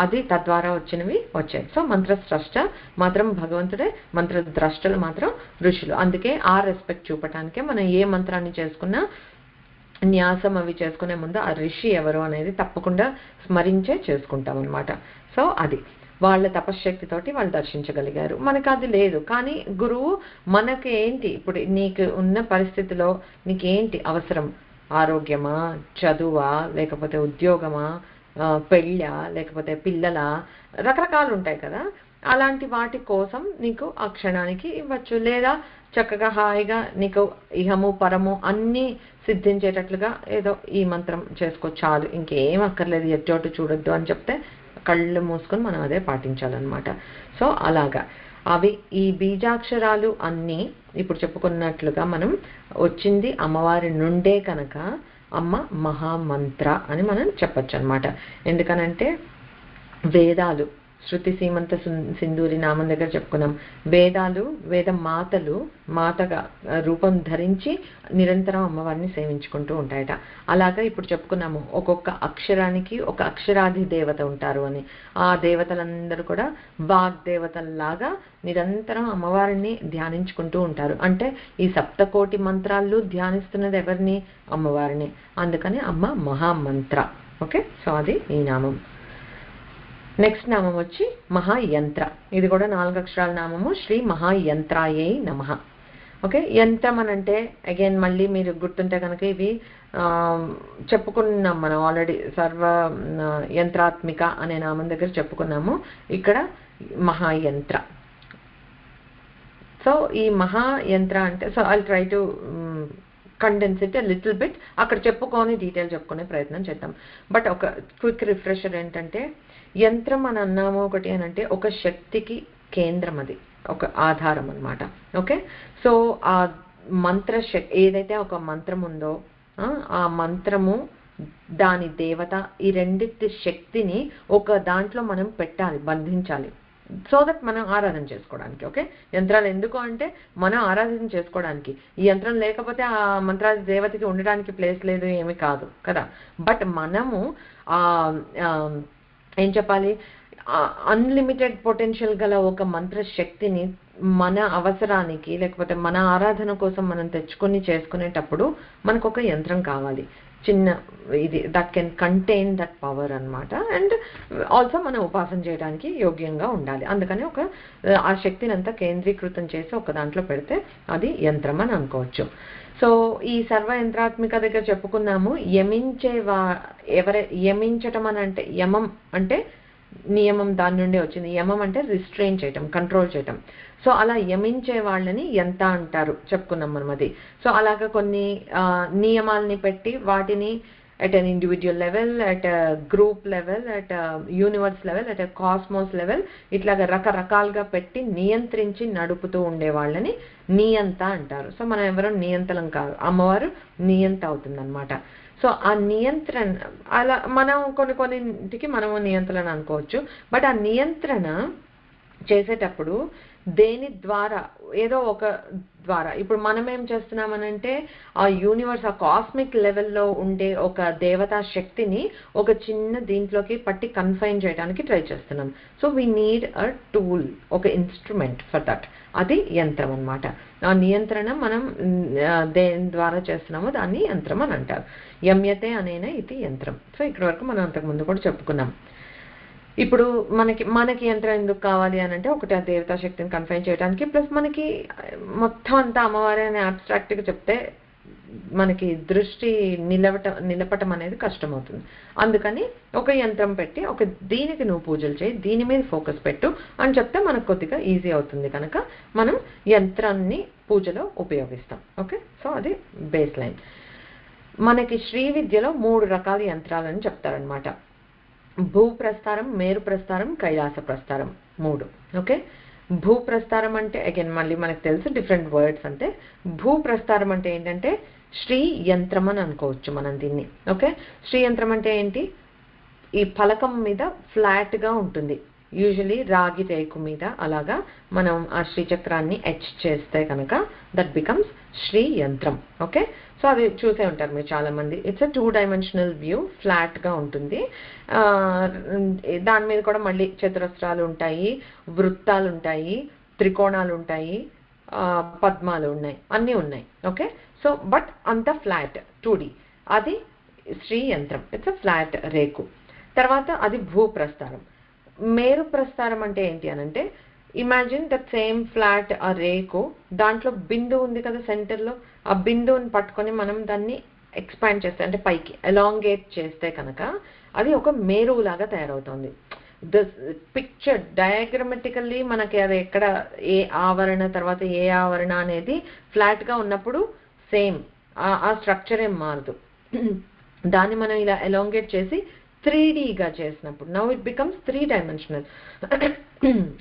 అది తద్వారా వచ్చినవి వచ్చాయి. సో మంత్రస్రష్ట మాత్రం భగవంతుడే, మంత్ర ద్రష్టలు మాత్రం ఋషులు. అందుకే ఆ రెస్పెక్ట్ చూపటానికే మనం ఏ మంత్రాన్ని చేసుకున్నా న్యాసం అవి చేసుకునే ముందు ఆ ఋషి ఎవరు అనేది తప్పకుండా స్మరించే చేసుకుంటాం అనమాట. సో అది వాళ్ళ తపశ్శక్తితోటి వాళ్ళు దర్శించగలిగారు. మనకు అది లేదు. కానీ గురువు మనకి ఏంటి, ఇప్పుడు నీకు ఉన్న పరిస్థితిలో నీకేంటి అవసరం, ఆరోగ్యమా, చదువా, లేకపోతే ఉద్యోగమా, పెళ్ళా, లేకపోతే పిల్లల, రకరకాలు ఉంటాయి కదా. అలాంటి వాటి కోసం నీకు ఆ క్షణానికి ఇవ్వచ్చు. లేదా చక్కగా హాయిగా నీకు ఇహము పరము అన్నీ సిద్ధించేటట్లుగా ఏదో ఈ మంత్రం చేసుకో చాలు, ఇంకేం అక్కర్లేదు, ఎట్టోటు చూడొద్దు అని చెప్తే కళ్ళు మూసుకొని మనం అదే పాటించాలన్నమాట. సో అలాగా అవి ఈ బీజాక్షరాలు అన్నీ ఇప్పుడు చెప్పుకున్నట్లుగా మనం వచ్చింది అమ్మవారి నుండే కనుక అమ్మ మహామంత్ర అని మనం చెప్పచ్చు అనమాట. ఎందుకనంటే వేదాలు శృతి సీమంత సింధూరి నామం దగ్గర చెప్పుకున్నాం. వేదాలు వేద మాతలు మాతగా రూపం ధరించి నిరంతరం అమ్మవారిని సేవించుకుంటూ ఉంటాయట. అలాగా ఇప్పుడు చెప్పుకున్నాము ఒక్కొక్క అక్షరానికి ఒక అక్షరాధి దేవత ఉంటారు అని. ఆ దేవతలందరూ కూడా వాగ్దేవతల్లాగా నిరంతరం అమ్మవారిని ధ్యానించుకుంటూ ఉంటారు. అంటే ఈ సప్తకోటి మంత్రాలు ధ్యానిస్తున్నది ఎవరిని? అమ్మవారిని. అందుకని అమ్మ మహామంత్ర. ఓకే, సో అది ఈ నామం. నెక్స్ట్ నామం వచ్చి మహాయంత్ర. ఇది కూడా 4 అక్షరాల నామము. శ్రీ మహాయంత్రాయై నమః. ఓకే, యంత్రం అని అంటే అగైన్ మళ్ళీ మీరు గుర్తుంటే కనుక ఇవి చెప్పుకున్నాం మనం ఆల్రెడీ. సర్వ యంత్రాత్మిక అనే నామం దగ్గర చెప్పుకున్నాము. ఇక్కడ మహాయంత్ర. సో ఈ మహాయంత్ర అంటే, so I try to condense it little bit. అక్కడ చెప్పుకొని డీటెయిల్ చెప్పుకునే ప్రయత్నం చేద్దాం. బట్ ఒక క్విక్ రిఫ్రెషర్ ఏంటంటే, యంత్రం అని అన్నాము ఒకటి అని అంటే ఒక శక్తికి కేంద్రం, అది ఒక ఆధారం అన్నమాట. ఓకే, సో ఆ మంత్ర ఏదైతే ఒక మంత్రం ఉందో ఆ మంత్రము, దాని దేవత, ఈ రెండిటి శక్తిని ఒక దాంట్లో మనం పెట్టాలి, బంధించాలి. సో దట్ మనం ఆరాధన చేసుకోవడానికి. ఓకే, యంత్రాలు ఎందుకు అంటే మనం ఆరాధన చేసుకోవడానికి. ఈ యంత్రం లేకపోతే ఆ మంత్రాల దేవతకి ఉండడానికి ప్లేస్ లేదు, ఏమి కాదు కదా. బట్ మనము ఏం చెప్పాలి, అన్లిమిటెడ్ పొటెన్షియల్ గల ఒక మంత్ర శక్తిని మన అవసరానికి లేకపోతే మన ఆరాధన కోసం మనం తెచ్చుకొని చేసుకునేటప్పుడు మనకు ఒక యంత్రం కావాలి, చిన్న ఇది that can contain that power అన్నమాట. అండ్ ఆల్సో మనం ఉపాసన చేయడానికి యోగ్యంగా ఉండాలి. అందుకని ఆ శక్తిని అంతా కేంద్రీకృతం చేసి ఒక దాంట్లో పెడితే అది యంత్రం అని అనుకోవచ్చు. సో ఈ సర్వ యంత్రాత్మిక దగ్గర చెప్పుకున్నాము. యమించటం అని అంటే, యమం అంటే నియమం, దాని నుండి వచ్చింది. యమం అంటే రిస్ట్రెయిన్ చేయటం, కంట్రోల్ చేయటం. సో అలా యమించే వాళ్ళని ఎంత అంటారు చెప్పుకున్నాం మనం అది. సో అలాగా కొన్ని నియమాలని పెట్టి వాటిని at an individual level, at a group level, at a universe level, at a cosmos level, ఇట్లాగా రకరకాలుగా పెట్టి నియంత్రించి నడుపుతూ ఉండే వాళ్ళని నియంత అంటారు. సో మనం ఎవరో నియంత్రం కాదు, అమ్మవారు నియంత అవుతుందన్నమాట. సో ఆ నియంత్రణ అలా మనం కొన్నింటికి మనము నియంత్రణ అనుకోవచ్చు. బట్ ఆ నియంత్రణ చేసేటప్పుడు దేని ద్వారా, ఏదో ఒక ద్వారా, ఇప్పుడు మనం ఏం చేస్తున్నామనంటే ఆ యూనివర్స్, ఆ కాస్మిక్ లెవెల్లో ఉండే ఒక దేవతా శక్తిని ఒక చిన్న దీంట్లోకి పట్టి కన్ఫైన్ చేయడానికి ట్రై చేస్తున్నాం. So we need a tool, ఒక ఇన్స్ట్రుమెంట్ ఫర్ దట్. అది యంత్రం అన్నమాట. ఆ నియంత్రణ మనం దేని ద్వారా చేస్తున్నామో దాన్ని యంత్రం అని అంటారు. యమ్యతే అనేనే ఇది యంత్రం. సో ఇక్కడ వరకు మనం అంతకుముందు కూడా చెప్పుకున్నాం. ఇప్పుడు మనకి యంత్రం ఎందుకు కావాలి అని అంటే, ఒకటి ఆ దేవతా శక్తిని కన్ఫైన్ చేయడానికి, ప్లస్ మనకి మొత్తం అంతా అమ్మవారి అని అబ్స్ట్రాక్ట్గా చెప్తే మనకి దృష్టి నిలపటం అనేది కష్టమవుతుంది. అందుకని ఒక యంత్రం పెట్టి దీనికి నువ్వు పూజలు చేయి, దీని మీద ఫోకస్ పెట్టు అని చెప్తే మనకు కొద్దిగా ఈజీ అవుతుంది. కనుక మనం యంత్రాన్ని పూజలో ఉపయోగిస్తాం. ఓకే, సో అది బేస్ లైన్. మనకి శ్రీ విద్యలో 3 రకాల యంత్రాలని చెప్తారనమాట. భూప్రస్థారం, మేరు ప్రస్థారం, కైలాస ప్రస్థారం, 3. ఓకే, భూప్రస్థారం అంటే అగైన్ మళ్ళీ మనకు తెలుసు డిఫరెంట్ వర్డ్స్. అంటే భూప్రస్థారం అంటే ఏంటంటే శ్రీ యంత్రం అని అనుకోవచ్చు మనం దీన్ని. ఓకే, శ్రీ యంత్రం అంటే ఏంటి? ఈ ఫలకం మీద ఫ్లాట్గా ఉంటుంది, యూజువలీ రాగి రేకు మీద అలాగా మనం ఆ శ్రీచక్రాన్ని ఎచ్ చేస్తే కనుక దట్ బికమ్స్ శ్రీ యంత్రం. ఓకే, సో అది చూసే ఉంటారు మీరు చాలా మంది. ఇట్స్ అ 2-dimensional వ్యూ, ఫ్లాట్గా ఉంటుంది. దాని మీద కూడా మళ్ళీ చతురస్రాలు ఉంటాయి, వృత్తాలు ఉంటాయి, త్రికోణాలు ఉంటాయి, పద్మాలు ఉన్నాయి, అన్నీ ఉన్నాయి. ఓకే, సో బట్ అంత ఫ్లాట్ 2D, అది శ్రీ యంత్రం. ఇట్స్ అ ఫ్లాట్ రేకు. తర్వాత అది భూప్రస్థారం. మేరు ప్రస్థారం అంటే ఏంటి అనంటే, ఇమాజిన్ దట్ సేమ్ ఫ్లాట్ ఆ రేకు, దాంట్లో బిందువు ఉంది కదా సెంటర్లో, ఆ బిందువుని పట్టుకొని మనం దాన్ని ఎక్స్పాండ్ చేస్తే అంటే పైకి ఎలాంగేట్ చేస్తే కనుక అది ఒక మేరువులాగా తయారవుతుంది. ద పిక్చర్ డయాగ్రమెటికల్లీ మనకి అది ఎక్కడ ఏ ఆవరణ తర్వాత ఏ ఆవరణ అనేది ఫ్లాట్గా ఉన్నప్పుడు సేమ్ ఆ స్ట్రక్చర్ ఏం మారదు. దాన్ని మనం ఇలా ఎలాంగేట్ చేసి 3Dగా చేసినప్పుడు నౌ ఇట్ బికమ్స్ 3-dimensional.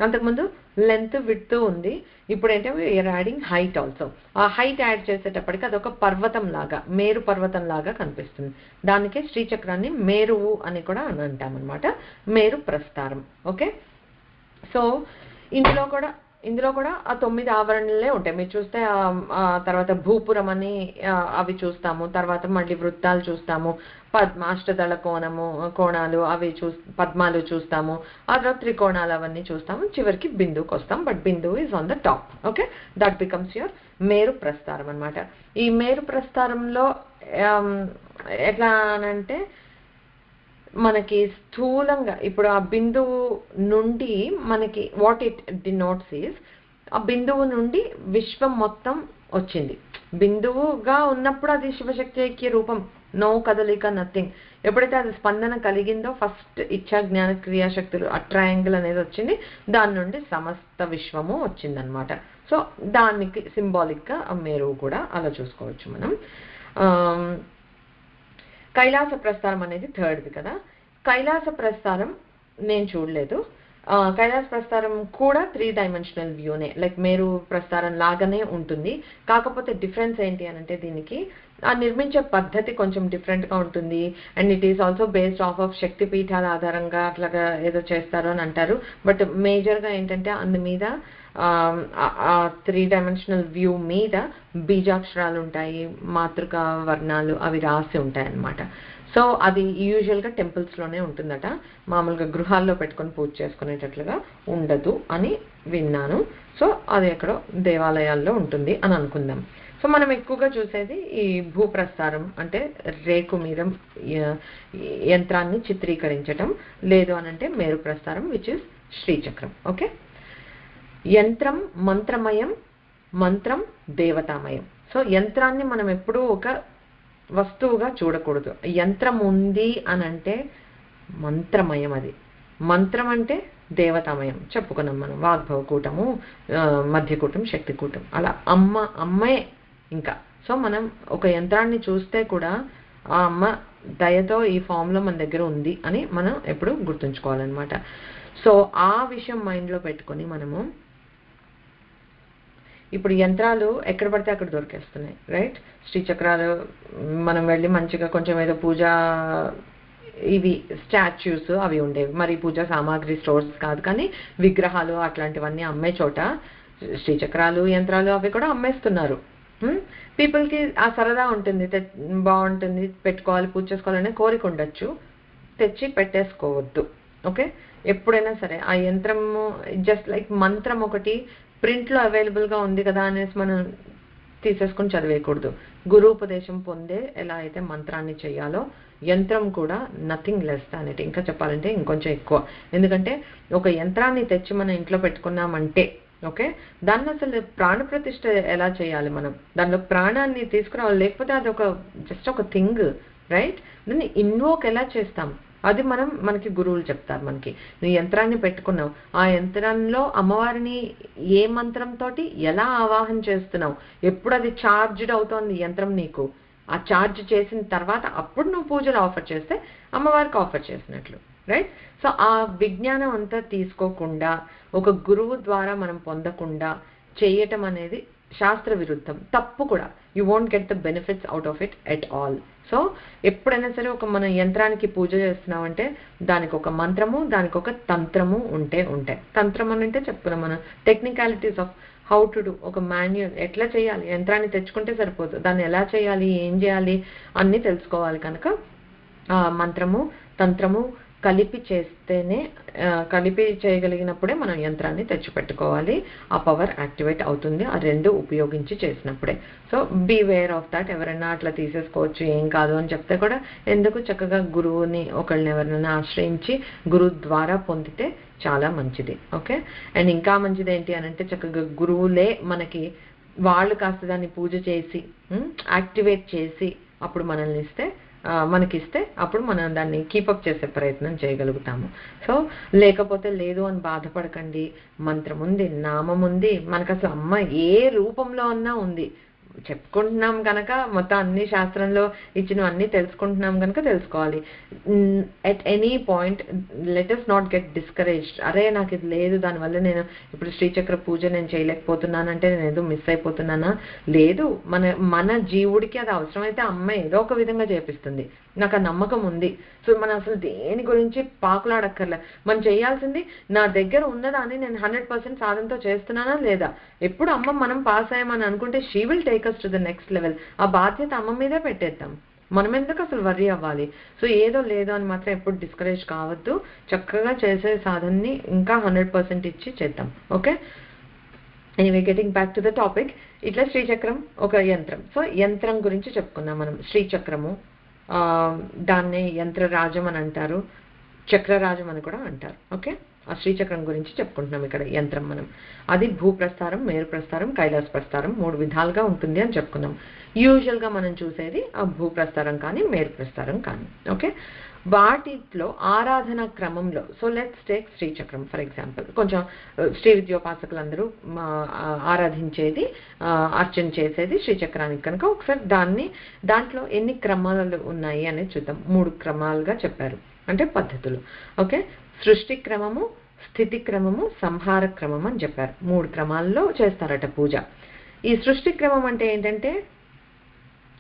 అంతకుముందు లెంత్ విడ్త్ ఉంది, ఇప్పుడు ఏంటంటే వీఆర్ యాడింగ్ హైట్ ఆల్సో. ఆ హైట్ యాడ్ చేసేటప్పటికి అదొక పర్వతం లాగా, మేరు పర్వతం లాగా కనిపిస్తుంది. దానికే శ్రీచక్రాన్ని మేరువు అని కూడా అంటామన్నమాట, మేరు ప్రస్థారం. ఓకే, సో ఇందులో కూడా ఆ 9 ఆవరణలే ఉంటాయి. మీరు చూస్తే తర్వాత భూపురం అని అవి చూస్తాము, తర్వాత మళ్ళీ వృత్తాలు చూస్తాము, అష్టదళ కోణాలు అవి పద్మాలు చూస్తాము, ఆ తర్వాత త్రికోణాలు అవన్నీ చూస్తాము, చివరికి బిందువుకి వస్తాం. బట్ బిందువు is on the top. Okay, that becomes your మేరు ప్రస్థారం అనమాట. ఈ మేరు ప్రస్థారంలో ఎట్లా అనంటే మనకి స్థూలంగా ఇప్పుడు ఆ బిందువు నుండి మనకి వాట్ ఇట్ డినోట్స్ ఈజ్, ఆ బిందువు నుండి విశ్వం మొత్తం వచ్చింది. బిందువుగా ఉన్నప్పుడు అది శివశక్తి ఐక్య రూపం, నో కదలిక, నథింగ్. ఎప్పుడైతే అది స్పందన కలిగిందో ఫస్ట్ ఇచ్చా జ్ఞాన క్రియాశక్తులు ఆ ట్రయాంగిల్ అనేది వచ్చింది, దాని నుండి సమస్త విశ్వము వచ్చిందనమాట. సో దానికి సింబాలిక్గా ఆ మేరువు కూడా అలా చూసుకోవచ్చు మనం. కైలాస ప్రస్థానం అనేది థర్డ్ది కదా. కైలాస ప్రస్థారం నేను చూడలేదు. కైలాస ప్రస్థారం కూడా 3-dimensional వ్యూనే, లైక్ మేరు ప్రస్థారం లాగానే ఉంటుంది. కాకపోతే డిఫరెన్స్ ఏంటి అనంటే దీనికి ఆ నిర్మించే పద్ధతి కొంచెం డిఫరెంట్గా ఉంటుంది. And it is also based of శక్తిపీఠాల ఆధారంగా అట్లాగా ఏదో చేస్తారు అని అంటారు. బట్ మేజర్గా ఏంటంటే అందు మీద 3-dimensional వ్యూ మీద బీజాక్షరాలు ఉంటాయి, మాతృకా వర్ణాలు అవి రాసి ఉంటాయి అన్నమాట. సో అది యూజువల్గా టెంపుల్స్లోనే ఉంటుందట, మామూలుగా గృహాల్లో పెట్టుకొని పూజ చేసుకునేటట్లుగా ఉండదు అని విన్నాను. సో అది ఎక్కడో దేవాలయాల్లో ఉంటుంది అని అనుకుందాం. సో మనం ఎక్కువగా చూసేది ఈ భూప్రస్థారం అంటే రేకు మీద యంత్రాన్ని చిత్రీకరించటం, లేదు అనంటే మేరు ప్రస్థారం విచ్ ఇస్ శ్రీచక్రం. ఓకే, యంత్రం మంత్రమయం, మంత్రం దేవతామయం. సో యంత్రాన్ని మనం ఎప్పుడూ ఒక వస్తువుగా చూడకూడదు. యంత్రం ఉంది అనంటే మంత్రమయం, అది మంత్రం అంటే దేవతామయం. చెప్పుకున్నాం మనం వాగ్భవకూటము, మధ్యకూటం, శక్తికూటం, అలా అమ్మే ఇంకా. సో మనం ఒక యంత్రాన్ని చూస్తే కూడా ఆ అమ్మ దయతో ఈ ఫామ్లో మన దగ్గర ఉంది అని మనం ఎప్పుడు గుర్తుంచుకోవాలన్నమాట. సో ఆ విషయం మైండ్లో పెట్టుకొని మనము ఇప్పుడు యంత్రాలు ఎక్కడ పడితే అక్కడ దొరికేస్తున్నాయి, రైట్? శ్రీచక్రాలు మనం వెళ్ళి మంచిగా కొంచెం ఏదో పూజా ఇవి స్టాచ్యూస్ అవి ఉండేవి, మరి పూజా సామాగ్రి స్టోర్స్ కాదు కానీ విగ్రహాలు అట్లాంటివన్నీ అమ్మే చోట శ్రీచక్రాలు యంత్రాలు అవి కూడా అమ్మేస్తున్నారు. పీపుల్కి ఆ సరదా ఉంటుంది, బాగుంటుంది, పెట్టుకోవాలి, పూజ చేసుకోవాలనే కోరిక ఉండొచ్చు, తెచ్చి పెట్టేసుకోవద్దు. ఓకే, ఎప్పుడైనా సరే ఆ యంత్రము జస్ట్ లైక్ మంత్రం ఒకటి ప్రింట్లో అవైలబుల్గా ఉంది కదా అనేసి మనం తీసేసుకొని చదివేయకూడదు. గురూపదేశం పొందే ఎలా అయితే మంత్రాన్ని చేయాలో యంత్రం కూడా నథింగ్ లెస్ దాన్ ఇట్. ఇంకా చెప్పాలంటే ఇంకొంచెం ఎక్కువ. ఎందుకంటే ఒక యంత్రాన్ని తెచ్చి మనం ఇంట్లో పెట్టుకున్నామంటే ఓకే, దాన్ని అసలు ప్రాణప్రతిష్ఠ ఎలా చేయాలి, మనం దానిలో ప్రాణాన్ని తీసుకురావాలి, లేకపోతే అది ఒక జస్ట్ ఒక థింగ్, రైట్? దాన్ని ఇన్వోక్ ఎలా చేస్తాం అది మనకి గురువులు చెప్తారు. మనకి నువ్వు యంత్రాన్ని పెట్టుకున్నావు, ఆ యంత్రంలో అమ్మవారిని ఏ మంత్రంతో ఎలా ఆవాహన చేస్తున్నావు, ఎప్పుడు అది ఛార్జ్డ్ అవుతోంది యంత్రం నీకు, ఆ ఛార్జ్ చేసిన తర్వాత అప్పుడు నువ్వు పూజలు ఆఫర్ చేస్తే అమ్మవారికి ఆఫర్ చేసినట్లు, రైట్? సో ఆ విజ్ఞానం అంతా తీసుకోకుండా ఒక గురువు ద్వారా మనం పొందకుండా చేయటం అనేది శాస్త్ర విరుద్ధం, తప్పు కూడా. You won't get the benefits out of it at all. So ఎప్పుడైనా సరే ఒక మన యంత్రానికి పూజ చేస్తున్నామంటే దానికి ఒక మంత్రము, దానికి ఒక తంత్రము ఉంటాయి. తంత్రం అని అంటే చెప్పుకున్నాం మనం, technicalities of how to do, ఒక మాన్యువల్ ఎట్లా చేయాలి. యంత్రాన్ని తెచ్చుకుంటే సరిపోదు, దాన్ని ఎలా చేయాలి, ఏం చేయాలి అన్నీ తెలుసుకోవాలి. కనుక మంత్రము తంత్రము కలిపి చేస్తేనే, కలిపి చేయగలిగినప్పుడే మనం యంత్రాన్ని తెచ్చిపెట్టుకోవాలి. ఆ పవర్ యాక్టివేట్ అవుతుంది ఆ రెండు ఉపయోగించి చేసినప్పుడే. So be aware of that. ఎవరైనా అట్లా తీసేసుకోవచ్చు, ఏం కాదు అని చెప్తే కూడా ఎందుకు, చక్కగా గురువుని ఒకళ్ళని ఎవరినైనా ఆశ్రయించి గురువు ద్వారా పొందితే చాలా మంచిది. ఓకే. అండ్ ఇంకా మంచిది ఏంటి అని అంటే, చక్కగా గురువులే మనకి వాళ్ళు కాస్త దాన్ని పూజ చేసి యాక్టివేట్ చేసి అప్పుడు మనకిస్తే అప్పుడు మనం దాన్ని కీపప్ చేసే ప్రయత్నం చేయగలుగుతాము. సో లేకపోతే లేదు అని బాధపడకండి. మంత్రం ఉంది, నామం ఉంది, మనకు అసలు అమ్మ ఏ రూపంలో అన్నా ఉంది. చెప్పుకుంటున్నాం కనుక మొత్తం అన్ని శాస్త్రంలో ఇచ్చినవి అన్నీ తెలుసుకుంటున్నాం కనుక తెలుసుకోవాలి. At any point let us not get discouraged. అరే నాకు ఇది లేదు, దానివల్ల నేను ఇప్పుడు శ్రీచక్ర పూజ నేను చేయలేకపోతున్నానంటే నేను ఏదో మిస్ అయిపోతున్నానా? లేదు, మన జీవుడికి అది అవసరమైతే అమ్మ ఏదో ఒక విధంగా చేపిస్తుంది. నాకు ఆ నమ్మకం ఉంది. సో మనం అసలు దేని గురించి పాకులాడక్కర్లే. మనం చేయాల్సింది, నా దగ్గర ఉన్నదాన్ని నేను 100% సాధనతో చేస్తున్నానా లేదా. ఎప్పుడు అమ్మ మనం పాస్ అయ్యామని అనుకుంటే she will take us to the next level. ఆ బాధ్యత అమ్మ మీదే పెట్టేద్దాం. మనం ఎందుకు అసలు వర్రీ అవ్వాలి. సో ఏదో లేదో అని మాత్రం ఎప్పుడు డిస్కరేజ్ కావద్దు. చక్కగా చేసే సాధనని ఇంకా 100% ఇచ్చి చేద్దాం. Okay. Anyway, getting back to the topic. ఇట్లా శ్రీచక్రం ఒక యంత్రం. సో యంత్రం గురించి చెప్పుకున్నాం మనం. శ్రీచక్రము, దాన్ని యంత్రరాజం అని అంటారు, చక్రరాజం అని కూడా అంటారు. ఓకే. ఆ శ్రీచక్రం గురించి చెప్పుకుంటున్నాం ఇక్కడ. యంత్రం మనం అది భూప్రస్థారం, మేరు ప్రస్థారం, కైలాస ప్రస్థారం 3 విధాలుగా ఉంటుంది అని చెప్పుకున్నాం. యూజువల్గా మనం చూసేది ఆ భూప్రస్థారం కానీ మేరు ప్రస్థారం కానీ. ఓకే. వాటిలో ఆరాధన క్రమంలో, సో లెట్స్ టేక్ శ్రీచక్రం ఫర్ ఎగ్జాంపుల్. కొంచెం శ్రీ విద్యోపాసకులందరూ ఆరాధించేది, అర్చన చేసేది శ్రీచక్రానికి కనుక ఒకసారి దాంట్లో ఎన్ని క్రమాలు ఉన్నాయి అనేది చూద్దాం. 3 క్రమాలుగా చెప్పారు, అంటే పద్ధతులు. ఓకే. సృష్టి క్రమము, స్థితి క్రమము, సంహార క్రమం అని చెప్పారు. 3 క్రమాల్లో చేస్తారట పూజ. ఈ సృష్టి క్రమం అంటే ఏంటంటే,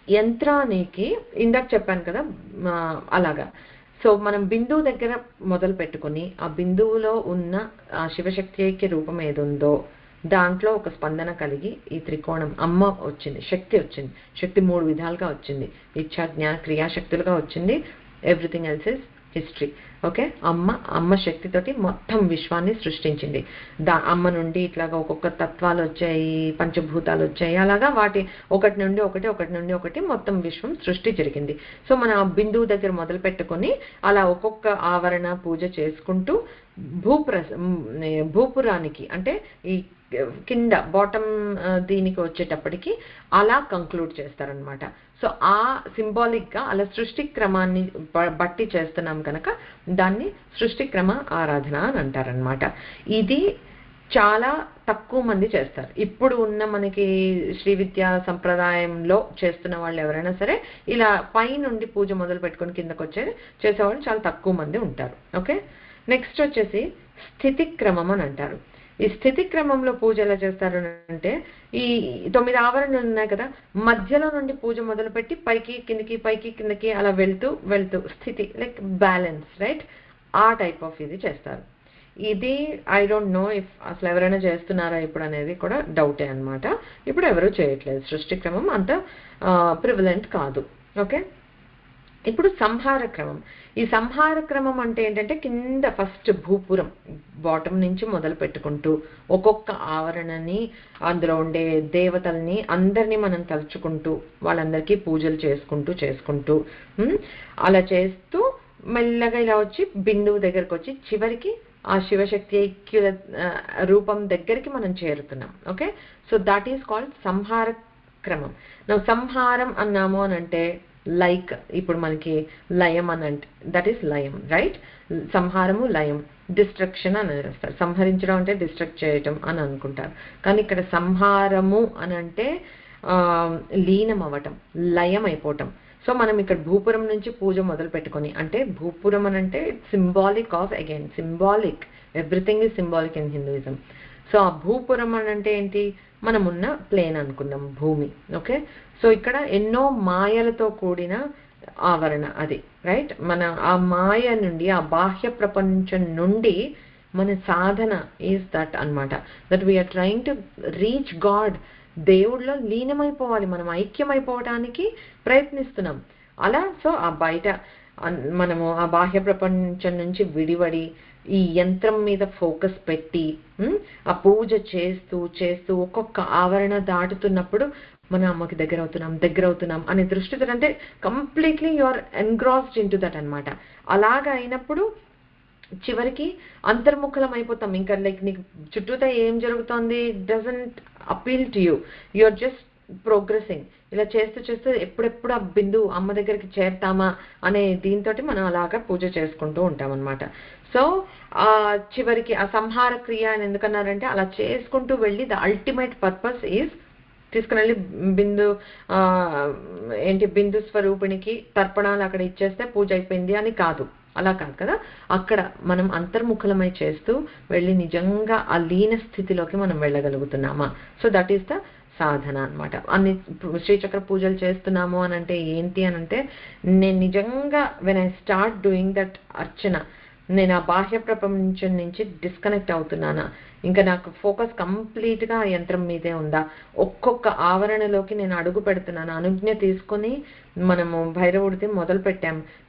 యంత్రానికి ఇందాక చెప్పాను కదా అలాగా. సో మనం బిందువు దగ్గర మొదలు పెట్టుకుని ఆ బిందువులో ఉన్న ఆ శివశక్తి ఐక్య రూపం ఏదుందో దాంట్లో ఒక స్పందన కలిగి ఈ త్రికోణం అమ్మ వచ్చింది, శక్తి వచ్చింది. శక్తి 3 విధాలుగా వచ్చింది. ఇచ్ఛా, జ్ఞాన, క్రియాశక్తులుగా వచ్చింది. Everything else is history. Okay. అమ్మ శక్తితోటి మొత్తం విశ్వాన్ని సృష్టించింది. అమ్మ నుండి ఇట్లాగా ఒక్కొక్క తత్వాలు వచ్చాయి, పంచభూతాలు వచ్చాయి. అలాగా వాటి ఒకటి నుండి ఒకటి మొత్తం విశ్వం సృష్టి జరిగింది. సో మన ఆ బిందువు దగ్గర మొదలు పెట్టుకొని అలా ఒక్కొక్క ఆవరణ పూజ చేసుకుంటూ భూపురానికి అంటే ఈ కింద బాటమ్ దీనికి వచ్చేటప్పటికి అలా కంక్లూడ్ చేస్తారనమాట. సో ఆ సింబాలిక్ గా అలా సృష్టి క్రమాన్ని బట్టి చేస్తున్నాం కనుక దాన్ని సృష్టి క్రమ ఆరాధన అని అంటారనమాట. ఇది చాలా తక్కువ మంది చేస్తారు. ఇప్పుడు ఉన్న మనకి శ్రీ విద్యా సంప్రదాయంలో చేస్తున్న వాళ్ళు ఎవరైనా సరే ఇలా పై నుండి పూజ మొదలు పెట్టుకొని కిందకు చేసేవాళ్ళు చాలా తక్కువ మంది ఉంటారు. ఓకే. నెక్స్ట్ వచ్చేసి స్థితి క్రమం అని అంటారు. ఈ స్థితి క్రమంలో పూజ ఎలా చేస్తారు అంటే, ఈ 9 ఆవరణలు ఉన్నాయి కదా, మధ్యలో నుండి పూజ మొదలుపెట్టి పైకి కిందకి పైకి కిందకి అలా వెళ్తూ స్థితి లైక్ బ్యాలెన్స్, రైట్, ఆ టైప్ ఆఫ్ ఇది చేస్తారు. ఇది ఐ డోంట్ నో ఇఫ్ అసలు ఎవరైనా చేస్తున్నారా ఇప్పుడు అనేది కూడా డౌటే అనమాట. ఇప్పుడు ఎవరు చేయట్లేదు. సృష్టి క్రమం అంత ప్రివలెంట్ కాదు. ఓకే. ఇప్పుడు సంహార క్రమం. ఈ సంహార క్రమం అంటే ఏంటంటే, కింద ఫస్ట్ భూపురం బాటమ్ నుంచి మొదలు పెట్టుకుంటూ ఒక్కొక్క ఆవరణని, అందులో ఉండే దేవతల్ని అందరినీ మనం తలుచుకుంటూ వాళ్ళందరికీ పూజలు చేసుకుంటూ అలా చేస్తూ మెల్లగా ఇలా వచ్చి బిందువు దగ్గరకు వచ్చి చివరికి ఆ శివశక్తి ఐక్యుల రూపం దగ్గరికి మనం చేరుతున్నాం. Okay. So that is called సంహార క్రమం. సంహారం అన్నాము అని అంటే లైక్ ఇప్పుడు మనకి లయం అని అంటే దట్ ఈస్ లయం, రైట్. సంహారము లయం, డిస్ట్రక్షన్ అని చేస్తారు. సంహరించడం అంటే డిస్ట్రక్ట్ చేయటం అని అనుకుంటారు. కానీ ఇక్కడ సంహారము అని అంటే లీనం అవ్వటం, లయం అయిపోవటం. సో మనం ఇక్కడ భూపురం నుంచి పూజ మొదలు పెట్టుకొని, అంటే భూపురం అని అంటే symbolic of, again symbolic, everything is symbolic in Hinduism. So ఆ భూపురం అని అంటే ఏంటి, మనమున్న ప్లేన్ అనుకుందాం, భూమి. ఓకే, సో ఇక్కడ ఎన్నో మాయలతో కూడిన ఆవరణ అది, రైట్. మన ఆ మాయ నుండి, ఆ బాహ్య ప్రపంచం నుండి మన సాధన ఈజ్ దట్ అన్నమాట, that we are trying to reach God. దేవుళ్ళలో లీనమైపోవాలి, మనం ఐక్యమైపోవటానికి ప్రయత్నిస్తున్నాం అలా. సో ఆ బయట మనము ఆ బాహ్య ప్రపంచం నుంచి విడివడి ఈ యంత్రం మీద ఫోకస్ పెట్టి ఆ పూజ చేస్తూ చేస్తూ ఒక్కొక్క ఆవరణ దాటుతున్నప్పుడు మన అమ్మకి దగ్గర అవుతున్నాం అనే దృష్టితో, అంటే completely you are engrossed into that అనమాట. అలాగా అయినప్పుడు చివరికి అంతర్ముఖలం అయిపోతాం. ఇంకా లైక్ నీకు చుట్టూతా ఏం జరుగుతోంది doesn't appeal to you, you are just progressing. ఇలా చేస్తూ చేస్తూ ఎప్పుడెప్పుడు ఆ బిందు అమ్మ దగ్గరికి చేరుతామా అనే దీంతో మనం అలాగా పూజ చేసుకుంటూ ఉంటాం అనమాట. సో చివరికి ఆ సంహార క్రియ అని ఎందుకన్నారంటే, అలా చేసుకుంటూ వెళ్ళి ద అల్టిమేట్ పర్పస్ ఈజ్ తీసుకుని వెళ్ళి బిందు స్వరూపిణికి తర్పణాలు అక్కడ ఇచ్చేస్తే పూజ అయిపోయింది అని కాదు, అలా కాదు కదా. అక్కడ మనం అంతర్ముఖలమై చేస్తూ వెళ్ళి నిజంగా ఆ లీన స్థితిలోకి మనం వెళ్ళగలుగుతున్నామా. సో దట్ ఈస్ ద సాధన అనమాట. అన్ని శ్రీచక్ర పూజలు చేస్తున్నాము అని అంటే ఏంటి అని అంటే, నేను నిజంగా when I start doing that అర్చన, నేను ఆ బాహ్య ప్రపంచం నుంచి డిస్కనెక్ట్ అవుతున్నానా, ఇంకా నాకు ఫోకస్ కంప్లీట్గా ఆ యంత్రం మీదే ఉందా, ఒక్కొక్క ఆవరణలోకి నేను అడుగు పెడుతున్నాను. అనుజ్ఞ తీసుకొని మనము భైరవుడిది మొదలు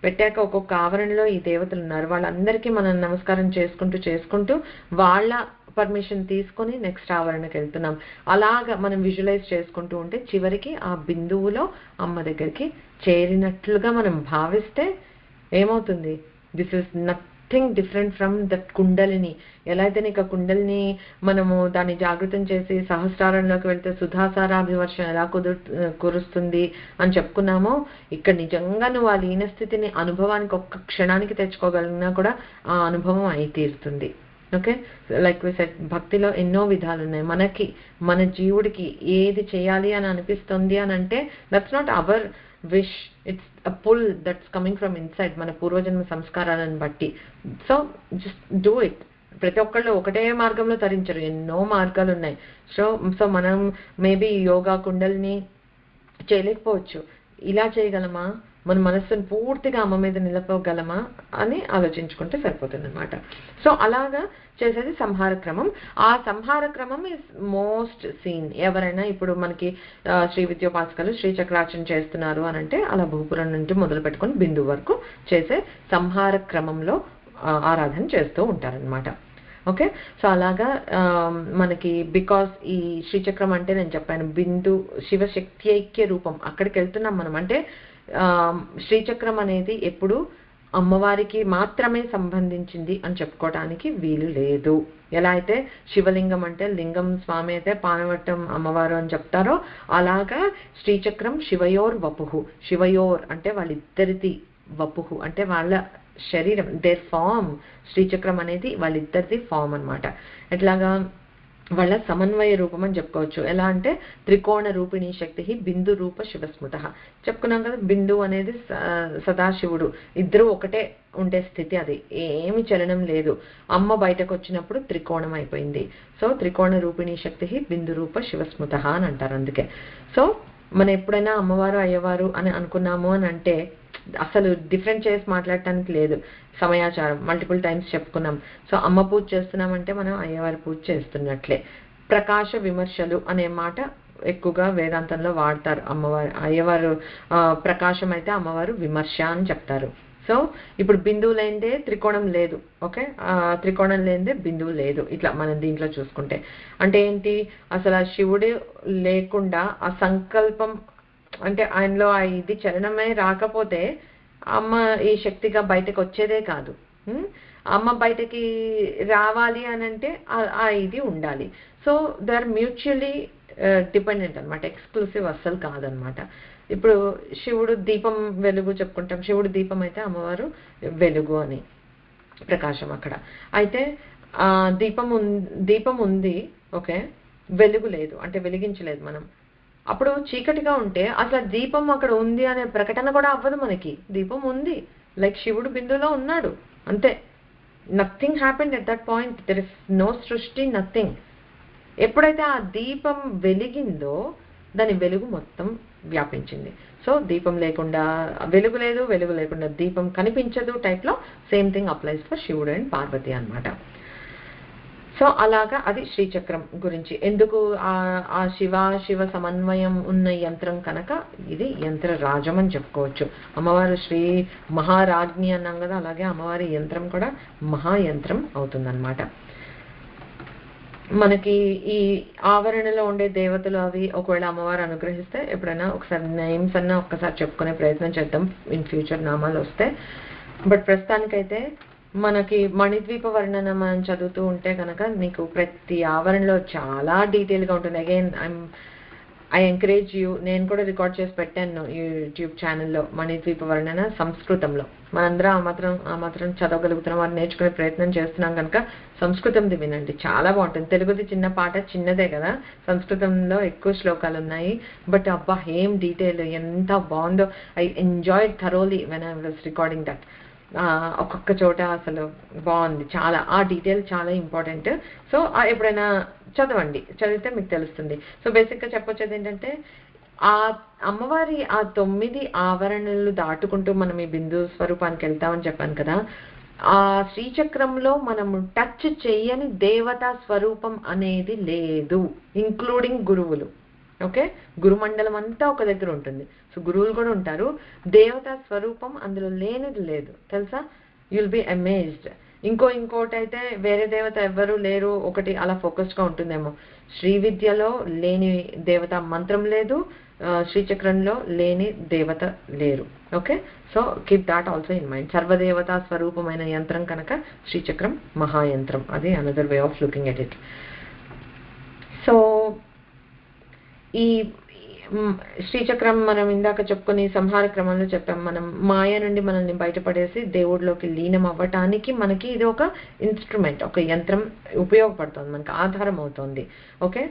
పెట్టాక ఒక్కొక్క ఆవరణలో ఈ దేవతలు ఉన్నారు, వాళ్ళందరికీ మనం నమస్కారం చేసుకుంటూ వాళ్ళ పర్మిషన్ తీసుకొని నెక్స్ట్ ఆవరణకి వెళ్తున్నాం. అలాగా మనం విజువలైజ్ చేసుకుంటూ ఉంటే చివరికి ఆ బిందువులో అమ్మ దగ్గరికి చేరినట్లుగా మనం భావిస్తే ఏమవుతుంది, this is nothing different from that kundalini. ఎలా అయితే నీకు ఆ కుండలిని మనము దాన్ని జాగృతం చేసి సహస్రారంలోకి వెళ్తే సుధాసారాభివర్షణ ఎలా కురుస్తుంది అని చెప్పుకున్నామో, ఇక్కడ నిజంగా నువ్వు ఆ లీనస్థితిని అనుభవానికి ఒక్క క్షణానికి తెచ్చుకోగలిగినా కూడా ఆ అనుభవం అయి తీరుతుంది. ఓకే, లైక్ వి సెడ్, భక్తిలో ఎన్నో విధాలు ఉన్నాయి. మనకి మన జీవుడికి ఏది చేయాలి అని అనిపిస్తుంది అని అంటే that's not our wish, it's a pull that's coming from inside, మన పూర్వజన్మ సంస్కారాలను బట్టి. So just do it. ప్రతి ఒక్కళ్ళు ఒకటే మార్గంలో తరించరు, ఎన్నో మార్గాలు ఉన్నాయి. సో మనం మేబీ యోగా కుండల్ని చేయలేకపోవచ్చు, ఇలా చేయగలమా, మన మనస్సును పూర్తిగా అమ్మ మీద నిలపగలమా అని ఆలోచించుకుంటే సరిపోతుంది అనమాట. సో అలాగా చేసేది సంహార క్రమం. ఆ సంహార క్రమం ఈజ్ మోస్ట్ సీన్. ఎవరైనా ఇప్పుడు మనకి శ్రీ విద్యోపాసకులు శ్రీచక్రార్చన చేస్తున్నారు అని అంటే అలా భూపురం నుండి మొదలు పెట్టుకొని బిందు వరకు చేసే సంహార క్రమంలో ఆరాధన చేస్తూ ఉంటారనమాట. ఓకే, సో అలాగా మనకి బికాస్ ఈ శ్రీచక్రం అంటే నేను చెప్పాను బిందు శివశక్తి ఐక్య రూపం, అక్కడికి వెళ్తున్నాం మనం. అంటే శ్రీచక్రం అనేది ఎప్పుడు అమ్మవారికి మాత్రమే సంబంధించింది అని చెప్పుకోవడానికి వీలు లేదు. ఎలా అయితే శివలింగం అంటే లింగం స్వామి అయితే పానవట్టం అమ్మవారు అని చెప్తారో, అలాగా శ్రీచక్రం శివయోర్ వపుహు. శివయోర్ అంటే వాళ్ళిద్దరిది, వపుహు అంటే వాళ్ళ శరీరం, దేర్ ఫామ్. శ్రీచక్రం అనేది వాళ్ళిద్దరిది ఫామ్ అనమాట. ఎట్లాగా వాళ్ళ సమన్వయ రూపం అని చెప్పుకోవచ్చు. ఎలా అంటే త్రికోణ రూపిణీ శక్తి బిందు రూప శివస్మృత చెప్పుకున్నాం కదా. బిందు అనేది సదాశివుడు, ఇద్దరు ఒకటే ఉండే స్థితి, అది ఏమి చలనం లేదు. అమ్మ బయటకు వచ్చినప్పుడు త్రికోణం అయిపోయింది. సో త్రికోణ రూపిణీ శక్తి బిందు రూప శివస్మృత అని అంటారు. అందుకే సో మనం ఎప్పుడైనా అమ్మవారు అయ్యవారు అని అనుకున్నాము అని అంటే అసలు డిఫరెంట్ చేసి మాట్లాడటానికి లేదు. సమయాచారం మల్టిపుల్ టైమ్స్ చెప్పుకున్నాం. సో అమ్మ పూజ చేస్తున్నామంటే మనం అయ్యవారి పూజ చేస్తున్నట్లే. ప్రకాశ విమర్శలు అనే మాట ఎక్కువగా వేదాంతంలో వాడతారు. అమ్మవారు అయ్యవారు ప్రకాశం అయితే అమ్మవారు విమర్శ అని చెప్తారు. సో ఇప్పుడు బిందువు లేనిదే త్రికోణం లేదు. ఓకే, త్రికోణం లేనిదే బిందువు లేదు. ఇట్లా మనం దీంట్లో చూసుకుంటే అంటే ఏంటి, అసలు ఆ శివుడు లేకుండా ఆ సంకల్పం అంటే ఆయనలో ఆ ఇది చలనమే రాకపోతే అమ్మ ఈ శక్తిగా బయటకు వచ్చేదే కాదు. అమ్మ బయటకి రావాలి అని అంటే ఆ ఇది ఉండాలి. So they are mutually dependent అనమాట, ఎక్స్క్లూసివ్ అస్సలు కాదనమాట. ఇప్పుడు శివుడు దీపం వెలుగు చెప్పుకుంటాం, శివుడు దీపం అయితే అమ్మవారు వెలుగు అని ప్రకాశం అక్కడ. అయితే దీపం ఉంది, ఓకే, వెలుగు లేదు అంటే వెలిగించలేదు మనం. అప్పుడు చీకటిగా ఉంటే అసలు దీపం అక్కడ ఉంది అనే ప్రకటన కూడా అవ్వదు మనకి. దీపం ఉంది, లైక్ శివుడు బిందులో ఉన్నాడు అంతే. Nothing happened at that point. There is no సృష్టి, నథింగ్. ఎప్పుడైతే ఆ దీపం వెలిగిందో దాని వెలుగు మొత్తం వ్యాపించింది. సో దీపం లేకుండా వెలుగు లేదు, వెలుగు లేకుండా దీపం కనిపించదు టైప్లో సేమ్ థింగ్ అప్లైస్ ఫర్ శివుడు అండ్ పార్వతి అన్నమాట. సో అలాగా అది శ్రీచక్రం గురించి. ఎందుకు ఆ శివ సమన్వయం ఉన్న యంత్రం కనుక ఇది యంత్రరాజం అని చెప్పుకోవచ్చు. అమ్మవారు శ్రీ మహారాజ్ఞి అన్నాం కదా, అలాగే అమ్మవారి యంత్రం కూడా మహాయంత్రం అవుతుందన్నమాట. మనకి ఈ ఆవరణలో ఉండే దేవతలు అవి ఒకవేళ అమ్మవారు అనుగ్రహిస్తే ఎప్పుడైనా ఒకసారి నేమ్స్ అన్నా ఒక్కసారి చెప్పుకునే ప్రయత్నం చేద్దాం ఇన్ ఫ్యూచర్ నామాలు వస్తే. బట్ ప్రస్తుతానికైతే మనకి మణిద్వీప వర్ణన మనం చదువుతూ ఉంటే కనుక నీకు ప్రతి ఆవరణలో చాలా డీటెయిల్గా ఉంటుంది. అగైన్ ఐ ఎంకరేజ్ యూ, నేను కూడా రికార్డ్ చేసి పెట్టాను యూట్యూబ్ ఛానల్లో మణిద్వీప వర్ణన సంస్కృతంలో. మనందరం ఆ మాత్రం చదవగలుగుతున్నాం, వారు నేర్చుకునే ప్రయత్నం చేస్తున్నాం కనుక సంస్కృతంది వినండి, చాలా బాగుంటుంది. తెలుగుది చిన్న పాట చిన్నదే కదా, సంస్కృతంలో ఎక్కువ శ్లోకాలు ఉన్నాయి. బట్ అబ్బా ఏం డీటెయిల్, ఎంత బాగుందో. I enjoyed thoroughly when I was recording that. ఒక్కొక్క చోట అసలు బాగుంది చాలా, ఆ డీటెయిల్ చాలా ఇంపార్టెంట్. సో ఎప్పుడైనా చదవండి, చదివితే మీకు తెలుస్తుంది. సో బేసిక్గా చెప్పొచ్చేది ఏంటంటే ఆ అమ్మవారి ఆ 9 ఆవరణలు దాటుకుంటూ మనం ఈ బిందు స్వరూపానికి వెళ్తామని చెప్పాను కదా, ఆ శ్రీచక్రంలో మనము టచ్ చేయని దేవతా స్వరూపం అనేది లేదు, ఇంక్లూడింగ్ గురువులు. ఓకే, గురుమండలం అంతా ఒక దగ్గర ఉంటుంది. సో గురువులు కూడా ఉంటారు, దేవతా స్వరూపం అందులో లేనిది లేదు తెలుసా. You'll be amazed. ఇంకోటి అయితే వేరే దేవత ఎవ్వరూ లేరు ఒకటి అలా ఫోకస్డ్గా ఉంటుందేమో. శ్రీ విద్యలో లేని దేవత మంత్రం లేదు, శ్రీచక్రంలో లేని దేవత లేరు. Okay, so keep that also in mind. సర్వదేవతా స్వరూపమైన యంత్రం కనుక శ్రీచక్రం మహాయంత్రం. అది another way of looking at it. So ఈ శ్రీచక్రం మనం ఇందాక చెప్పుకొని సంహార క్రమంలో చెప్పాం, మనం మాయ నుండి మనల్ని బయటపడేసి దేవుడిలోకి లీనం అవ్వటానికి మనకి ఇది ఒక ఇన్స్ట్రుమెంట్, ఒక యంత్రం ఉపయోగపడుతుంది, మనకి ఆధారం అవుతుంది. ఓకే,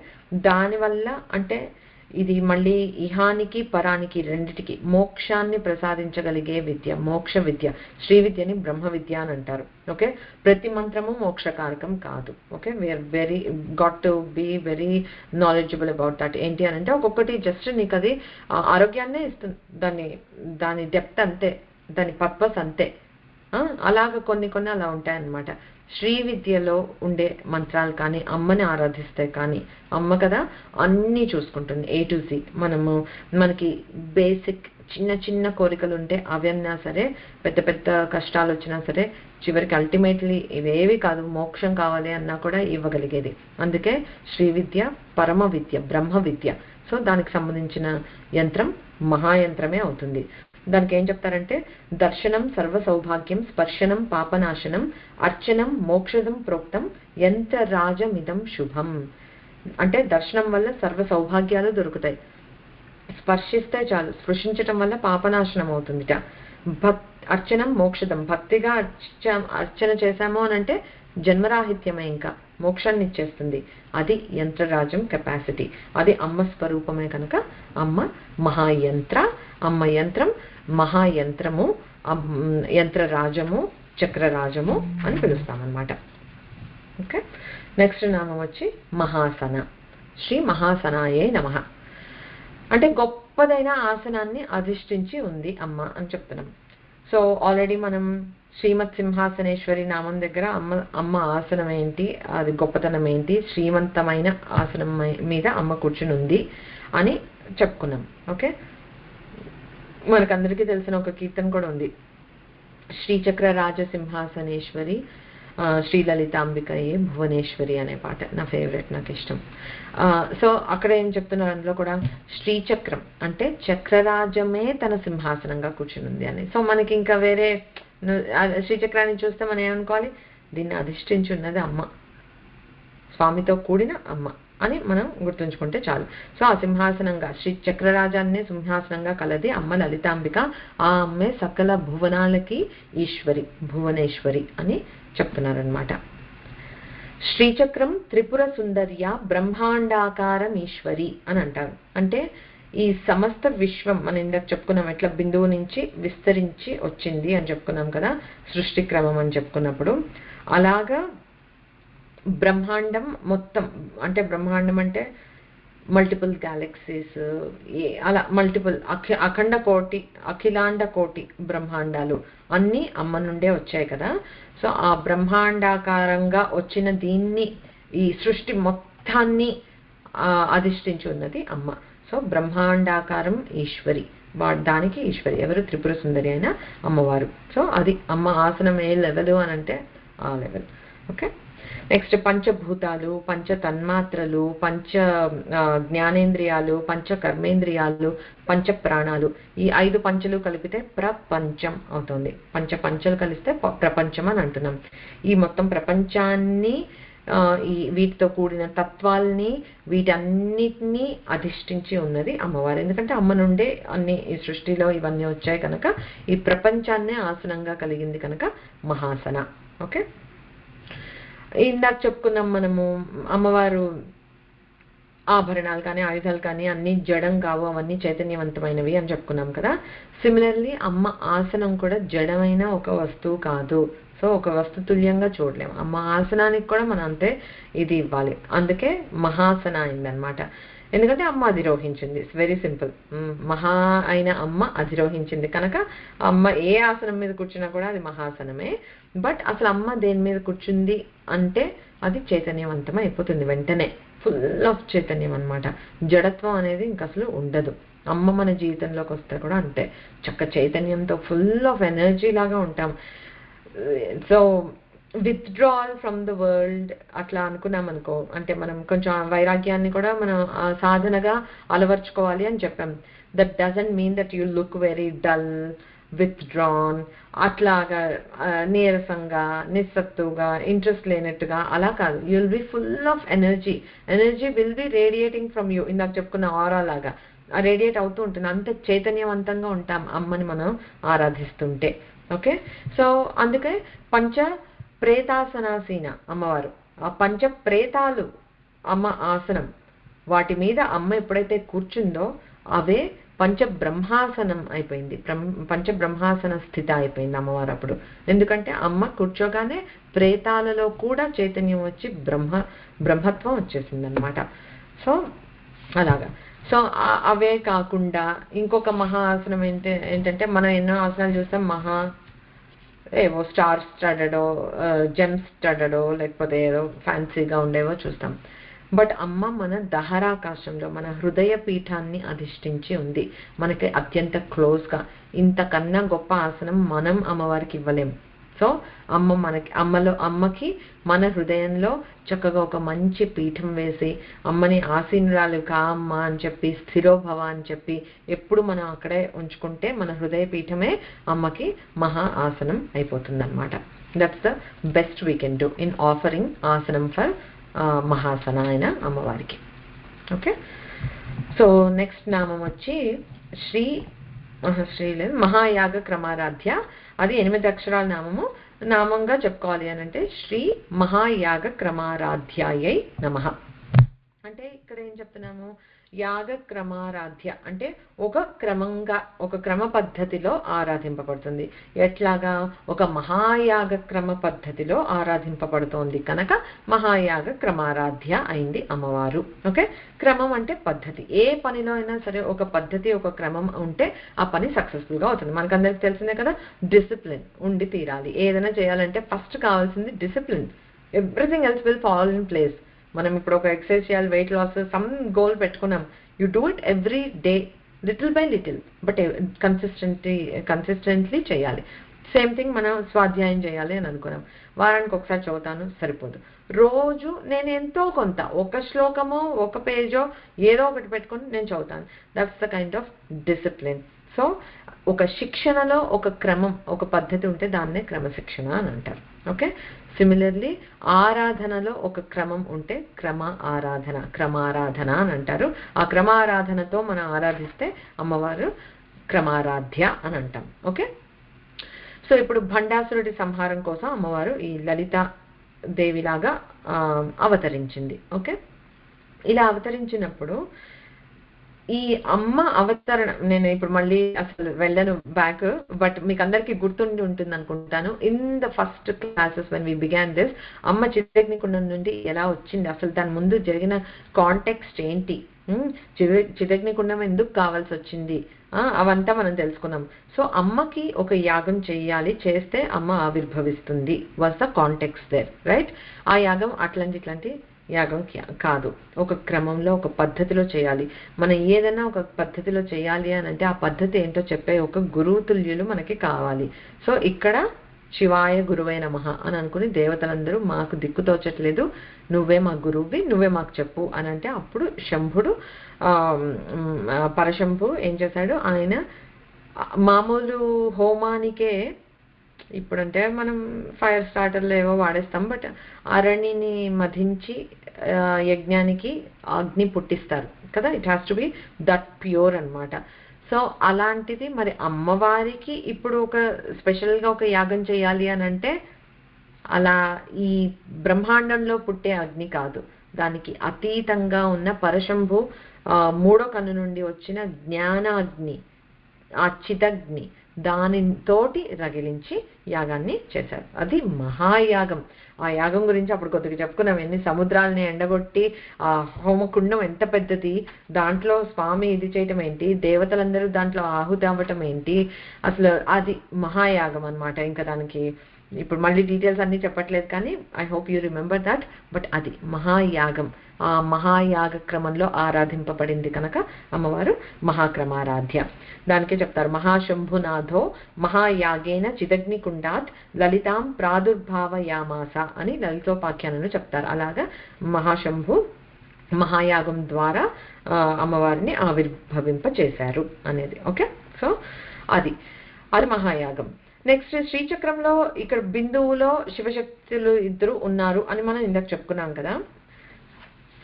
దానివల్ల అంటే ఇది మళ్ళీ ఇహానికి పరానికి రెండిటికి మోక్షాన్ని ప్రసాదించగలిగే విద్య, మోక్ష విద్య. శ్రీ విద్యని బ్రహ్మ విద్య అని అంటారు. ఓకే, ప్రతి మంత్రము మోక్షకారకం కాదు. Okay, we're very got to be very knowledgeable about that. ఏంటి అని అంటే ఒక్కొక్కటి జస్ట్ నీకు అది ఆరోగ్యాన్నే ఇస్తుంది, దాని డెప్త్ అంతే, దాని పర్పస్ అంతే. అలాగ కొన్ని అలా ఉంటాయన్నమాట. శ్రీ విద్యలో ఉండే మంత్రాలు కానీ అమ్మని ఆరాధిస్తే కానీ, అమ్మ కదా అన్నీ చూసుకుంటుంది A to Z. మనకి బేసిక్ చిన్న కోరికలు ఉంటే అవన్నా సరే, పెద్ద కష్టాలు వచ్చినా సరే, చివరికి అల్టిమేట్లీ ఇవేవి కాదు మోక్షం కావాలి అన్నా కూడా ఇవ్వగలిగేది. అందుకే శ్రీ విద్య పరమ విద్య, బ్రహ్మ విద్య. సో దానికి సంబంధించిన యంత్రం మహాయంత్రమే అవుతుంది. దానికి ఏం చెప్తారంటే దర్శనం సర్వ సౌభాగ్యం, స్పర్శనం పాపనాశనం, అర్చనం మోక్షదం ప్రోక్తం, యంత్రరాజమిదం శుభం. అంటే దర్శనం వల్ల సర్వ సౌభాగ్యాలు దొరుకుతాయి, స్పర్శిస్తే చాలు, స్పృశించటం వల్ల పాపనాశనం అవుతుందిట. అర్చనం మోక్షదం, భక్తిగా అర్చన చేశాము అని అంటే జన్మరాహిత్యమే, ఇంకా మోక్షాన్ని ఇచ్చేస్తుంది. అది యంత్రరాజం కెపాసిటీ, అది అమ్మ స్వరూపమే కనుక అమ్మ మహాయంత్ర, అమ్మ యంత్రం మహాయంత్రము, యంత్రరాజము, చక్రరాజము అని పిలుస్తామన్నమాట. ఓకే, నెక్స్ట్ నామం వచ్చి మహాసన. శ్రీ మహాసనాయే నమః. అంటే గొప్పదైన ఆసనాన్ని అధిష్ఠించి ఉంది అమ్మ అని చెప్తున్నాం. సో ఆల్రెడీ మనం శ్రీమత్ సింహాసనేశ్వరి నామం దగ్గర అమ్మ ఆసనం ఏంటి, అది గొప్పతనం ఏంటి, శ్రీమంతమైన ఆసనం మీద అమ్మ కూర్చుని ఉంది అని చెప్పుకున్నాం. ఓకే, మనకందరికీ తెలిసిన ఒక కీర్తన కూడా ఉంది, శ్రీచక్ర రాజసింహాసనేశ్వరి శ్రీ లలితాంబికయే భువనేశ్వరి అనే పాట నా ఫేవరెట్, నాకు ఇష్టం. సో అక్కడ ఏం చెప్తున్నారు అందులో కూడా, శ్రీచక్రం అంటే చక్రరాజమే తన సింహాసనంగా కూర్చుని ఉంది అని. సో మనకి ఇంకా వేరే శ్రీచక్రాన్ని చూస్తే మనం ఏమనుకోవాలి, దీన్ని అధిష్ఠించి ఉన్నది అమ్మ, స్వామితో కూడిన అమ్మ అని మనం గుర్తుంచుకుంటే చాలు. సో ఆ సింహాసనంగా శ్రీ చక్రరాజాన్ని సింహాసనంగా కలది అమ్మ లలితాంబిక. ఆ అమ్మే సకల భువనాలకి ఈశ్వరి, భువనేశ్వరి అని చెప్తున్నారనమాట. శ్రీచక్రం త్రిపుర సుందర్య బ్రహ్మాండాకారం ఈశ్వరి అని అంటారు. అంటే ఈ సమస్త విశ్వం మనం ఇందాక చెప్పుకున్నాం ఎట్లా బిందువు నుంచి విస్తరించి వచ్చింది అని చెప్పుకున్నాం కదా సృష్టి క్రమం అని చెప్పుకున్నప్పుడు, అలాగా బ్రహ్మాండం మొత్తం, అంటే బ్రహ్మాండం అంటే మల్టిపుల్ గ్యాలక్సీస్, అలా మల్టిపుల్ అఖండ కోటి, అఖిలాండ కోటి బ్రహ్మాండాలు అన్నీ అమ్మ నుండే వచ్చాయి కదా. సో ఆ బ్రహ్మాండాకారంగా వచ్చిన దీన్ని, ఈ సృష్టి మొత్తాన్ని అధిష్ఠించి ఉన్నది అమ్మ. సో బ్రహ్మాండాకారం ఈశ్వరి, దానికి ఈశ్వరి ఎవరు? త్రిపుర సుందరి అయిన అమ్మవారు. సో అది అమ్మ ఆసనం ఏ లెవెల్ అని అంటే ఆ లెవెల్. ఓకే, నెక్స్ట్ పంచభూతాలు, పంచ తన్మాత్రలు, పంచ జ్ఞానేంద్రియాలు, పంచ కర్మేంద్రియాలు, పంచ ప్రాణాలు, ఈ 5 పంచలు కలిపితే ప్రపంచం అవుతుంది. పంచలు కలిస్తే ప్రపంచం అని అంటున్నాం. ఈ మొత్తం ప్రపంచాన్ని, ఈ వీటితో కూడిన తత్వాల్ని, వీటన్నిటినీ అధిష్ఠించి ఉన్నది అమ్మవారు. ఎందుకంటే అమ్మ నుండే అన్ని ఈ సృష్టిలో ఇవన్నీ వచ్చాయి కనుక, ఈ ప్రపంచాన్నే ఆసనంగా కలిగింది కనుక మహాసన. ఓకే, ఇందాక చెప్పుకున్నాం మనము అమ్మవారు ఆభరణాలు కానీ ఆయుధాలు కానీ అన్ని జడం కావు, అవన్నీ చైతన్యవంతమైనవి అని చెప్పుకున్నాం కదా. సిమిలర్లీ అమ్మ ఆసనం కూడా జడమైన ఒక వస్తువు కాదు. సో ఒక వస్తు తుల్యంగా చూడలేము. అమ్మ ఆసనానికి కూడా మనం అంతే ఇది ఇవ్వాలి. అందుకే మహాసన అయిందనమాట. ఎందుకంటే అమ్మ అధిరోహించింది. It's very simple. మహా అయిన అమ్మ అధిరోహించింది కనుక అమ్మ ఏ ఆసనం మీద కూర్చున్నా కూడా అది మహాసనమే. బట్ అసలు అమ్మ దేని మీద కూర్చుంది అంటే అది చైతన్యవంతం అయిపోతుంది వెంటనే, ఫుల్ ఆఫ్ చైతన్యం అనమాట. జడత్వం అనేది ఇంక అసలు ఉండదు. అమ్మ మన జీవితంలోకి వస్తే కూడా అంతే, చక్క చైతన్యంతో ఫుల్ ఆఫ్ ఎనర్జీ లాగా ఉంటాం. So withdrawal from the world అట్లా అనుకున్నాం అనుకో, అంటే మనం కొంచెం వైరాగ్యాన్ని కూడా మనం సాధనగా అలవర్చుకోవాలి అని చెప్పాం. That doesn't mean that you look very dull, withdrawn, అట్లాగా నీరసంగా, నిస్సత్తుగా, ఇంట్రెస్ట్ లేనట్టుగా అలా కాదు. You will be full of energy. Energy will be radiating from you. ఇందాక చెప్పుకున్న ఆరా లాగా రేడియేట్ అవుతూ ఉంటుంది. అంత చైతన్యవంతంగా ఉంటాం అమ్మని మనం ఆరాధిస్తుంటే. ఓకే, సో అందుకే పంచ ప్రేతాసనాసీన అమ్మవారు. ఆ పంచ ప్రేతాలు అమ్మ ఆసనం, వాటి మీద అమ్మ ఎప్పుడైతే కూర్చుందో అవే పంచబ్రహ్మాసనం అయిపోయింది. పంచబ్రహ్మాసన స్థితి అయిపోయింది అమ్మవారు అప్పుడు. ఎందుకంటే అమ్మ కూర్చోగానే ప్రేతాలలో కూడా చైతన్యం వచ్చి బ్రహ్మత్వం వచ్చేసింది అనమాట. సో అలాగా. సో అవే కాకుండా ఇంకొక మహా ఆసనం ఏంటంటే మనం ఎన్నో ఆసనాలు చూస్తాం. ఏవో స్టార్ స్టడడో, జెమ్స్ స్టడడో, లేకపోతే ఏదో ఫ్యాన్సీగా ఉండేవో చూస్తాం. బట్ అమ్మ మన దహరాకాశంలో, మన హృదయ పీఠాన్ని అధిష్ఠించి ఉంది. మనకి అత్యంత క్లోజ్గా. ఇంతకన్నా గొప్ప ఆసనం మనం అమ్మవారికి ఇవ్వలేం. సో అమ్మకి మన హృదయంలో చక్కగా ఒక మంచి పీఠం వేసి అమ్మని ఆసీనురాలు కా అమ్మ అని చెప్పి, స్థిరోభవ అని చెప్పి ఎప్పుడు మనం అక్కడే ఉంచుకుంటే మన హృదయ పీఠమే అమ్మకి మహా ఆసనం అయిపోతుంది అనమాట. That's the best we can do in offering ఆసనం ఫర్ మహాసన అయిన అమ్మవారికి. ఓకే, సో నెక్స్ట్ నామం వచ్చి మహాయాగ క్రమారాధ్య. అది 8 అక్షరాల నామంగా చెప్పుకోవాలి అని అంటే శ్రీ మహాయాగ క్రమారాధ్యాయై నమః. అంటే ఇక్కడ ఏం చెప్తున్నాము? యాగ క్రమారాధ్య అంటే ఒక క్రమంగా, ఒక క్రమ పద్ధతిలో ఆరాధింపబడుతుంది. ఎట్లాగా? ఒక మహాయాగ క్రమ పద్ధతిలో ఆరాధింపబడుతోంది కనుక మహాయాగ క్రమారాధ్య అయింది అమ్మవారు. ఓకే, క్రమం అంటే పద్ధతి. ఏ పనిలో అయినా సరే ఒక పద్ధతి, ఒక క్రమం ఉంటే ఆ పని సక్సెస్ఫుల్ గా అవుతుంది. మనకందరికి తెలిసిందే కదా, డిసిప్లిన్ ఉండి తీరాలి. ఏదైనా చేయాలంటే ఫస్ట్ కావాల్సింది discipline. Everything else will fall in place. మనం ఇప్పుడు ఒక ఎక్సర్సైజ్ చేయాలి, వెయిట్ లాస్, సమ్ గోల్ పెట్టుకున్నాం. You do it every day, little by little, but consistently చేయాలి. సేమ్ థింగ్ మనం స్వాధ్యాయం చేయాలి అని అనుకున్నాం. వారానికి ఒకసారి చదువుతాను సరిపోదు. రోజు నేను ఎంతో కొంత, ఒక శ్లోకమో ఒక పేజో ఏదో ఒకటి పెట్టుకుని నేను చదువుతాను. That's the kind of discipline. So ఒక శిక్షణలో ఒక క్రమం, ఒక పద్ధతి ఉంటే దాన్నే క్రమశిక్షణ అని అంటారు. ఓకే, సిమిలర్లీ ఆరాధనలో ఒక క్రమం ఉంటే క్రమారాధన అని అంటారు. ఆ క్రమారాధనతో మనం ఆరాధిస్తే అమ్మవారు క్రమారాధ్య అని అంటాం. ఓకే, సో ఇప్పుడు భండాసురుడి సంహారం కోసం అమ్మవారు ఈ లలిత దేవిలాగా అవతరించింది. ఓకే, ఇలా అవతరించినప్పుడు ఈ అమ్మ అవతరణ నేను ఇప్పుడు మళ్ళీ అసలు వెళ్ళను బ్యాక్, బట్ మీకు అందరికీ గుర్తుండి ఉంటుంది అనుకుంటాను. In the first classes when we began this, అమ్మ చిదగ్నికుండం నుండి ఎలా వచ్చింది, అసలు దాని ముందు జరిగిన కాంటెక్స్ట్ ఏంటి, చిదగ్నికుండం ఎందుకు కావాల్సి వచ్చింది, అవంతా మనం తెలుసుకున్నాం. సో అమ్మకి ఒక యాగం చేయాలి, చేస్తే అమ్మ ఆవిర్భవిస్తుంది was the context there, right? ఆ యాగం ఇట్లాంటి యాగం కాదు, ఒక క్రమంలో ఒక పద్ధతిలో చేయాలి. మనం ఏదైనా ఒక పద్ధతిలో చేయాలి అని అంటే ఆ పద్ధతి ఏంటో చెప్పే ఒక గురుతుల్యులు మనకి కావాలి. సో ఇక్కడ శివాయ గురువే నమః అని అనుకుని దేవతలందరూ మాకు దిక్కు తోచట్లేదు, నువ్వే మా గురువువి, నువ్వే మాకు చెప్పు అని అంటే అప్పుడు శంభుడు పరశంభు ఏం చేశాడు, ఆయన మామూలు హోమానికే, ఇప్పుడంటే మనం ఫైర్ స్టార్టర్లు ఏవో వాడేస్తాం, బట్ అరణిని మధించి యజ్ఞానికి అగ్ని పుట్టిస్తారు కదా, it has to be that pure అన్నమాట. సో అలాంటిది మరి అమ్మవారికి ఇప్పుడు ఒక స్పెషల్గా ఒక యాగం చేయాలి అని అంటే అలా ఈ బ్రహ్మాండంలో పుట్టే అగ్ని కాదు, దానికి అతీతంగా ఉన్న పరశంభు మూడో కన్ను నుండి వచ్చిన జ్ఞానాగ్ని, ఆ చిదగ్ని, దానితోటి రగిలించి యాగాన్ని చేశారు. అది మహాయాగం. ఆ యాగం గురించి అప్పుడు కొద్దిగా చెప్పుకున్నాం, ఎన్ని సముద్రాలని ఎండగొట్టి ఆ హోమకుండం ఎంత పెద్దది, దాంట్లో స్వామి ఇది చేయటం ఏంటి, దేవతలందరూ దాంట్లో ఆహుతి అవ్వటం ఏంటి, అసలు అది మహాయాగం అన్నమాట. ఇంకా దానికి ఇప్పుడు మళ్ళీ డీటెయిల్స్ అన్నీ చెప్పట్లేదు, కానీ I hope you remember that. But అది మహాయాగం, ఆ మహాయాగ క్రమంలో ఆరాధింపబడింది కనుక అమ్మవారు మహాక్రమారాధ్య. దానికే చెప్తారు మహాశంభునాథో మహాయాగేన చిదగ్నికుండాత్ లలితాం ప్రాదుర్భావయామాస అని లలితోపాఖ్యానంలో చెప్తారు. అలాగా మహాశంభు మహాయాగం ద్వారా అమ్మవారిని ఆవిర్భవింప చేశారు అనేది. ఓకే, సో అది మహాయాగం. నెక్స్ట్ శ్రీచక్రంలో ఇక్కడ బిందువులో శివశక్తులు ఇద్దరు ఉన్నారు అని మనం ఇందాక చెప్పుకున్నాం కదా.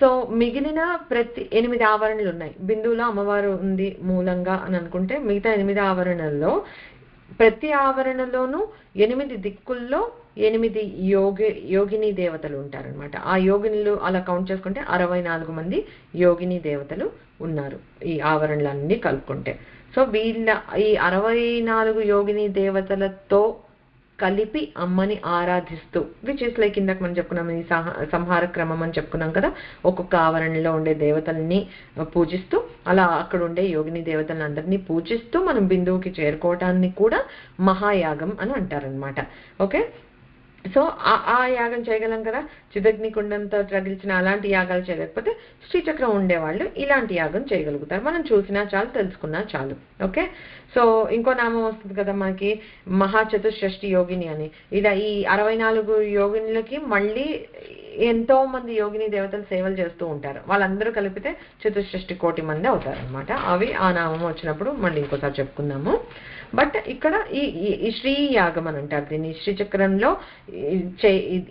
సో మిగిలిన ప్రతి 8 ఆవరణలు ఉన్నాయి. బిందువులో అమ్మవారు ఉంది మూలంగా అని అనుకుంటే మిగతా 8 ఆవరణల్లో ప్రతి ఆవరణలోనూ 8 దిక్కుల్లో 8 యోగిని దేవతలు ఉంటారనమాట. ఆ యోగినులు అలా కౌంట్ చేసుకుంటే 64 మంది యోగిని దేవతలు ఉన్నారు ఈ ఆవరణలన్నీ కలుపుకుంటే. సో వీళ్ళ ఈ 64 యోగిని దేవతలతో కలిపి అమ్మని ఆరాధిస్తూ, విచ్ ఇస్ లైక్ ఇందాక మనం చెప్పుకున్నాం ఈ సంహార క్రమం అని చెప్పుకున్నాం కదా, ఒక్కొక్క ఆవరణలో ఉండే దేవతల్ని పూజిస్తూ అలా అక్కడ ఉండే యోగిని దేవతలను అందరినీ పూజిస్తూ మనం బిందువుకి చేరుకోవటాన్ని కూడా మహాయాగం అని అంటారనమాట. ఓకే, సో ఆ యాగం చేయగలం కదా, చిదగ్నికుండంతో రగిల్చిన అలాంటి యాగాలు చేయలేకపోతే శ్రీచక్రం ఉండేవాళ్ళు ఇలాంటి యాగం చేయగలుగుతారు. మనం చూసినా చాలు, తెలుసుకున్నా చాలు. ఓకే, సో ఇంకో నామం వస్తుంది కదా మనకి మహాచతుషష్ఠి యోగిని అని. ఇలా ఈ 64 యోగినులకి మళ్ళీ ఎంతో మంది యోగిని దేవతలు సేవలు చేస్తూ ఉంటారు, వాళ్ళందరూ కలిపితే చతుషష్ఠి కోటి మంది అవుతారు అనమాట. అవి ఆ నామం వచ్చినప్పుడు మళ్ళీ ఇంకోసారి చెప్పుకుందాము. బట్ ఇక్కడ ఈ శ్రీ యాగం అని అంటారు దీన్ని. శ్రీచక్రంలో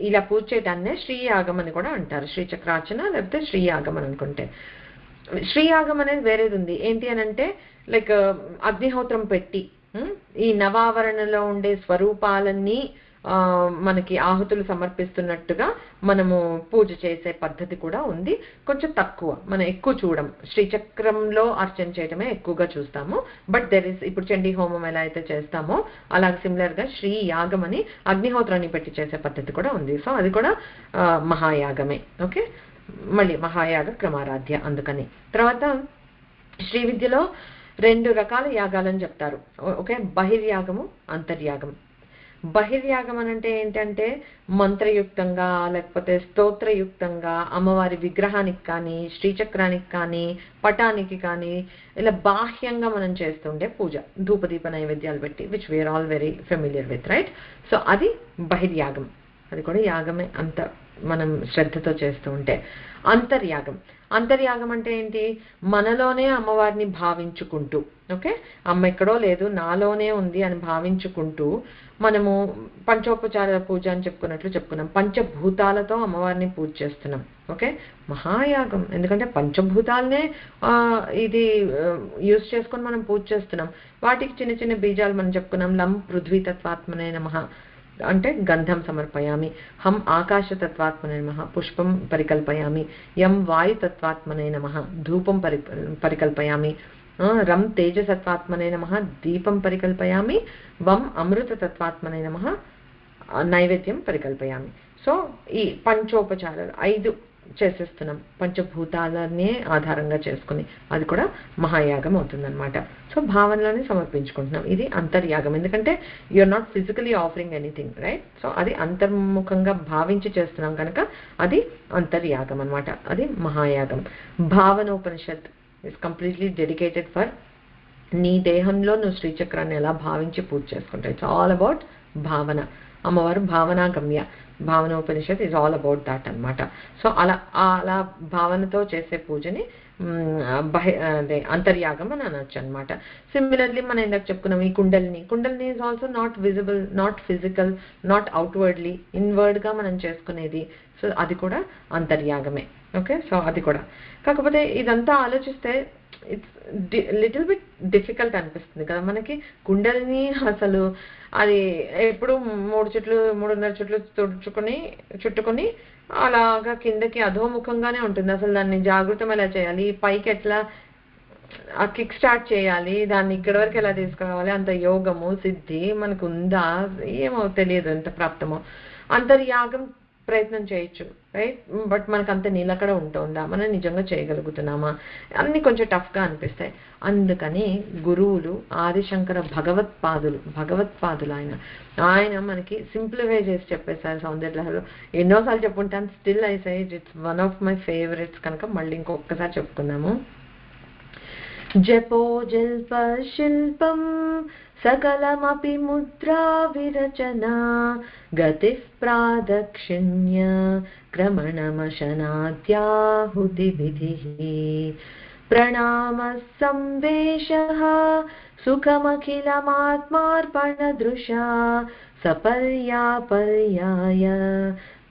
ఇలా పూజ చేయడాన్నే శ్రీయాగం అని కూడా అంటారు. శ్రీచక్రార్చన లేకపోతే శ్రీయాగం అని అనుకుంటే. శ్రీయాగం అనేది వేరేది ఉంది. ఏంటి అని అంటే లైక్ అగ్నిహోత్రం పెట్టి ఈ నవావరణలో ఉండే స్వరూపాలన్నీ మనకి ఆహుతులు సమర్పిస్తున్నట్టుగా మనము పూజ చేసే పద్ధతి కూడా ఉంది. కొంచెం తక్కువ, మనం ఎక్కువ చూడం. శ్రీచక్రంలో అర్చన చేయటమే ఎక్కువగా చూస్తాము. బట్ దెర్ ఇస్ ఇప్పుడు చండీ హోమం ఎలా అయితే చేస్తామో అలాగే సిమిలర్ గా శ్రీ యాగం అని అగ్నిహోత్రాన్ని పెట్టి చేసే పద్ధతి కూడా ఉంది. సో అది కూడా మహాయాగమే. ఓకే, మళ్ళీ మహాయాగ క్రమారాధ్య అందుకని. తర్వాత శ్రీ విద్యలో 2 రకాల యాగాలని చెప్తారు. ఓకే, బహిర్యాగము, అంతర్యాగం. బహిర్యాగం అని అంటే ఏంటంటే మంత్రయుక్తంగా లేకపోతే స్తోత్రయుక్తంగా అమ్మవారి విగ్రహానికి కానీ శ్రీచక్రానికి కానీ పటానికి కానీ ఇలా బాహ్యంగా మనం చేస్తుండే పూజ, ధూపదీప నైవేద్యాలు పెట్టి, which we're all very familiar with, right? So అది బహిర్యాగం, అది కూడా యాగమే అంత మనం శ్రద్ధతో చేస్తూ ఉంటే. అంతర్యాగం, అంతర్యాగం అంటే ఏంటి, మనలోనే అమ్మవారిని భావించుకుంటూ, ఓకే, అమ్మ ఎక్కడో లేదు నాలోనే ఉంది అని భావించుకుంటూ మనము పంచోపచార పూజ అని చెప్పుకున్నాం. పంచభూతాలతో అమ్మవారిని పూజ చేస్తున్నాం. ఓకే, మహాయాగం, ఎందుకంటే పంచభూతాలనే ఇది యూజ్ చేసుకొని మనం పూజ చేస్తున్నాం. వాటికి చిన్న చిన్న బీజాలు మనం చెప్పుకున్నాం. లం పృథ్వీ తత్వాత్మనే నమః, అంటే గంధం సమర్పయామి. హం ఆకాశతత్వాత్మనే నమః పుష్పం పరికల్పయామి. యం వాయుతత్వాత్మనే నమః ధూపం పరికల్పయామి. రం తేజసత్వాత్మనే నమః దీపం పరికల్పయామి. వం అమృతతత్వాత్మనే నమః నైవేద్యం పరికల్పయామి. సో ఈ పంచోపచారాలు 5 చేసేస్తున్నాం పంచభూతాలనే ఆధారంగా చేసుకుని. అది కూడా మహాయాగం అవుతుందన్నమాట. సో భావనలోనే సమర్పించుకుంటున్నాం. ఇది అంతర్యాగం. ఎందుకంటే you're not physically offering anything, right? So అది అంతర్ముఖంగా భావించి చేస్తున్నాం కనుక అది అంతర్యాగం అనమాట. అది మహాయాగం. Bhavanopanishad is completely dedicated for నీ దేహంలో నువ్వు శ్రీచక్రాన్ని ఎలా భావించి పూజ చేసుకుంటావు. ఇట్స్ ఆల్ అబౌట్ భావన. అమ్మవారు భావనాగమ్య. భావనోపనిషత్ ఈజ్ ఆల్ అబౌట్ దాట్ అనమాట. సో అలా భావనతో చేసే పూజని అదే అంతర్యాగం అని అనొచ్చు అనమాట. సిమిలర్లీ మనం ఇందాక చెప్పుకున్నాం ఈ కుండలిని is also not visible, not physical, not outwardly, ఇన్వర్డ్గా మనం చేసుకునేది. సో అది కూడా అంతర్యాగమే. ఓకే, సో అది కూడా. కాకపోతే ఇదంతా ఆలోచిస్తే ఇట్స్ లిటిల్ బిట్ డిఫికల్ట్ అనిపిస్తుంది కదా మనకి. కుండలిని అసలు అది ఎప్పుడు 3.5 చుట్లు చుట్టుకొని అలాగా కిందకి అధోముఖంగానే ఉంటుంది. అసలు దాన్ని జాగృతం ఎలా చేయాలి, పైకి ఎట్లా ఆ కిక్ స్టార్ట్ చేయాలి, దాన్ని ఇక్కడి వరకు ఎలా తీసుకురావాలి, అంత యోగము సిద్ధి మనకు ఉందా ఏమో తెలియదు, ఎంత ప్రాప్తమో. అంతర్యాగం ప్రయత్నం చేయొచ్చు, రైట్? బట్ మనకు అంత నిలకడ ఉంటుందా, మనం నిజంగా చేయగలుగుతున్నామా, అన్ని కొంచెం టఫ్గా అనిపిస్తాయి. అందుకని గురువులు ఆదిశంకర భగవత్పాదులు ఆయన మనకి సింప్లిఫై చేసి చెప్పేశారు సౌందర్యలహరిలో. ఎన్నోసార్లు చెప్పుకుంటాను, still I say it's one of my favourites కనుక మళ్ళీ ఇంకొకసారి చెప్పుకుందాము. జపో జల్ప శిల్పం సకలమపి ముద్రా విరచనా గతిః ప్రాదక్షిణ్య క్రమణమశనాద్యాహుతి విధిః ప్రణామః సంవేశః సుఖమఖిలమాత్మార్పణదృశా సపర్యాపర్యాయ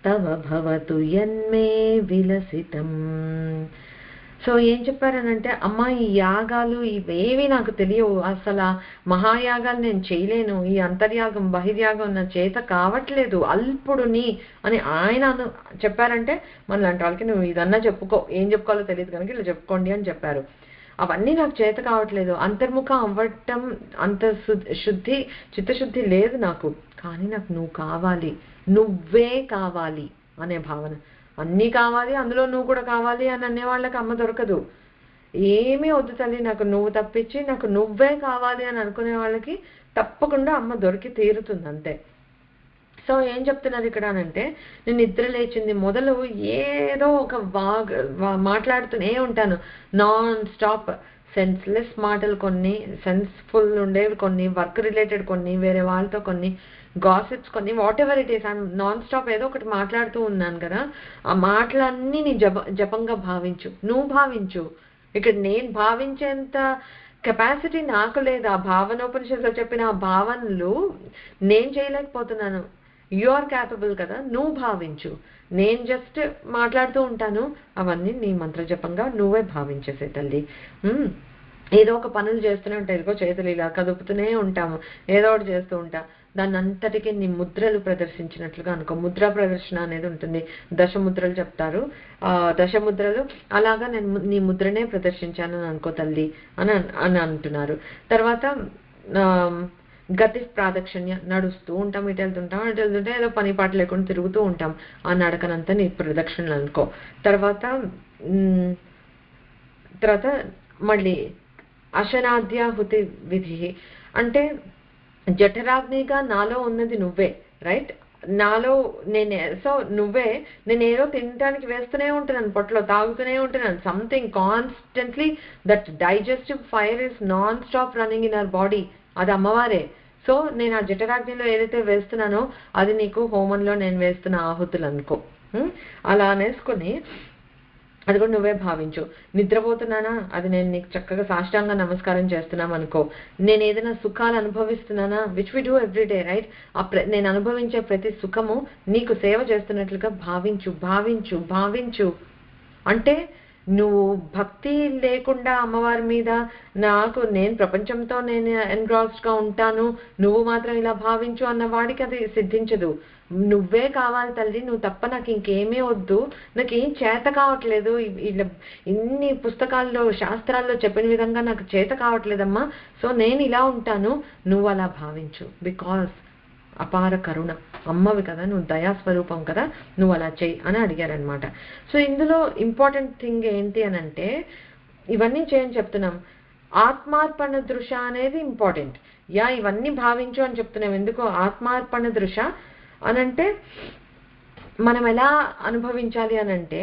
తవ భవతు యన్మే విలసితం. సో ఏం చెప్పారనంటే, అమ్మ ఈ యాగాలు ఇవేవి నాకు తెలియవు, అసలు మహాయాగాలు నేను చేయలేను, ఈ అంతర్యాగం బహిర్యాగం నా చేత కావట్లేదు, అల్పుడుని అని ఆయన చెప్పారంటే మన లాంటి వాళ్ళకి నువ్వు ఇదన్నా చెప్పుకో, ఏం చెప్పుకోవాలో తెలియదు కనుక ఇలా చెప్పుకోండి అని చెప్పారు. అవన్నీ నాకు చేత కావట్లేదు, అంతర్ముఖం అవ్వటం అంత చిత్తశుద్ధి లేదు నాకు, కానీ నాకు నువ్వు కావాలి, నువ్వే కావాలి అనే భావన. అన్నీ కావాలి, అందులో నువ్వు కూడా కావాలి అని అనే వాళ్ళకి అమ్మ దొరకదు. ఏమీ వద్దు తల్లి, నాకు నువ్వు తప్పించి నాకు నువ్వే కావాలి అని అనుకునే వాళ్ళకి తప్పకుండా అమ్మ దొరికి తీరుతుంది, అంతే. సో ఏం చెప్తున్నారు ఇక్కడ అనంటే, నేను నిద్ర లేచింది మొదలు ఏదో ఒక మాట్లాడుతూనే ఉంటాను నాన్ స్టాప్. సెన్స్లెస్ మాటలు కొన్ని, సెన్స్ఫుల్ ఉండేవి కొన్ని, వర్క్ రిలేటెడ్ కొన్ని, వేరే వాళ్ళతో కొన్ని, గాసిప్స్ కొన్ని, what ever it is, I'm non stop ఏదో ఒకటి మాట్లాడుతూ ఉన్నాను కదా. ఆ మాటలన్నీ నీ జపంగా భావించు, నువ్వు భావించు. ఇక్కడ నేను భావించేంత కెపాసిటీ నాకు లేదు. ఆ భావనోపనిషత్తులో చెప్పిన ఆ భావనలు నేను చేయలేకపోతున్నాను. యు ఆర్ క్యాపబుల్ కదా, నువ్వు భావించు. నేను జస్ట్ మాట్లాడుతూ ఉంటాను, అవన్నీ నీ మంత్రజపంగా నువ్వే భావించేసే తల్లి. ఏదో ఒక పనులు చేస్తూనే ఉంటాయి, ఇదిగో చేతులు ఇలా కదుపుతూనే ఉంటాము, ఏదో ఒకటి చేస్తూ ఉంటా. దాన్ని అంతటికీ నీ ముద్రలు ప్రదర్శించినట్లుగా అనుకో. ముద్రా ప్రదర్శన అనేది ఉంటుంది, దశముద్రలు చెప్తారు. దశముద్రలు అలాగా నేను నీ ముద్రనే ప్రదర్శించాను అని అనుకో తల్లి అని అంటున్నారు. తర్వాత గతి ప్రాదక్షిణ్య, నడుస్తూ ఉంటాం, ఇటు వెళ్తుంటే ఏదో పని పాట లేకుండా తిరుగుతూ ఉంటాం, ఆ నడకనంతా నీ ప్రదక్షిణలు అనుకో. తర్వాత మళ్ళీ అశనాద్యాహుతి విధి అంటే జఠరాగ్నిగా నాలో ఉన్నది నువ్వే, రైట్? నాలో సో నువ్వే, నేను ఏదో తినడానికి వేస్తూనే ఉంటున్నాను, పొట్టలో తాగుతూనే ఉంటున్నాను, something constantly. That digestive fire is non stop running in our body, అది అమ్మవారే. సో నేను ఆ జఠరాగ్నిలో ఏదైతే వేస్తున్నానో అది నీకు హోమంలో నేను వేస్తున్న ఆహుతులు అనుకో. అలా అనేసుకుని అది కూడా నువ్వే భావించు. నిద్రపోతున్నానా, అది నేను నీకు చక్కగా సాష్టాంగ నమస్కారం చేస్తున్నాం అనుకో. నేను ఏదైనా సుఖాలు అనుభవిస్తున్నానా, which we do everyday, right? నేను అనుభవించే ప్రతి సుఖము నీకు సేవ చేస్తున్నట్లుగా భావించు. అంటే నువ్వు భక్తి లేకుండా అమ్మవారి మీద నేను ప్రపంచంతో నేను ఎన్గ్రాస్డ్గా ఉంటాను, నువ్వు మాత్రం ఇలా భావించు అన్న వాడికి అది సిద్ధించదు. నువ్వే కావాలి తల్లి, నువ్వు తప్ప నాకు ఇంకేమీ వద్దు, నాకు ఏం చేత కావట్లేదు, ఇలా ఇన్ని పుస్తకాల్లో శాస్త్రాల్లో చెప్పిన విధంగా నాకు చేత కావట్లేదమ్మా, సో నేను ఇలా ఉంటాను, నువ్వు అలా భావించు. బికాస్ అపార కరుణ అమ్మవి కదా, నువ్వు దయాస్వరూపం కదా, నువ్వు అలా చెయ్యి అని అడిగారనమాట. సో ఇందులో ఇంపార్టెంట్ థింగ్ ఏంటి అని అంటే, ఇవన్నీ చేయని చెప్తున్నాం, ఆత్మార్పణ దృశ అనేది ఇంపార్టెంట్. ఇవన్నీ భావించు అని చెప్తున్నాం. ఎందుకు ఆత్మార్పణ దృశ అనంటే, మనం ఎలా అనుభవించాలి అనంటే,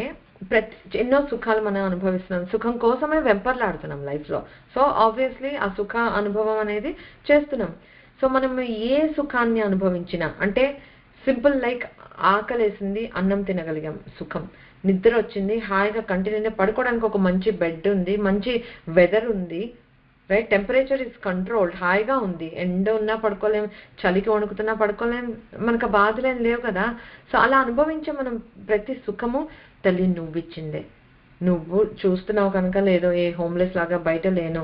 ఎన్నో సుఖాలు మనం అనుభవిస్తున్నాం, సుఖం కోసమే వెంపర్లాడుతున్నాం లైఫ్లో. సో ఆబ్వియస్లీ ఆ సుఖ అనుభవం అనేది చేస్తున్నాం. సో మనం ఏ సుఖాన్ని అనుభవించినా, అంటే సింపుల్ లైక్ ఆకలేసింది అన్నం తినగలిగాం సుఖం, నిద్ర వచ్చింది హాయిగా కంటి నిండా పడుకోవడానికి ఒక మంచి బెడ్ ఉంది, మంచి వెదర్ ఉంది, రైట్, టెంపరేచర్ ఇస్ కంట్రోల్డ్, హాయిగా ఉంది, ఎండ ఉన్నా పడుకోలేం, చలికి వణుకుతున్నా పడుకోలేం, మనకు బాధలేం లేవు కదా. సో అలా అనుభవించే మనం ప్రతి సుఖము తల్లి నువ్విచ్చిందే. నువ్వు చూస్తున్నావు కనుక లేదో ఏ హోమ్లెస్ లాగా బయట లేను,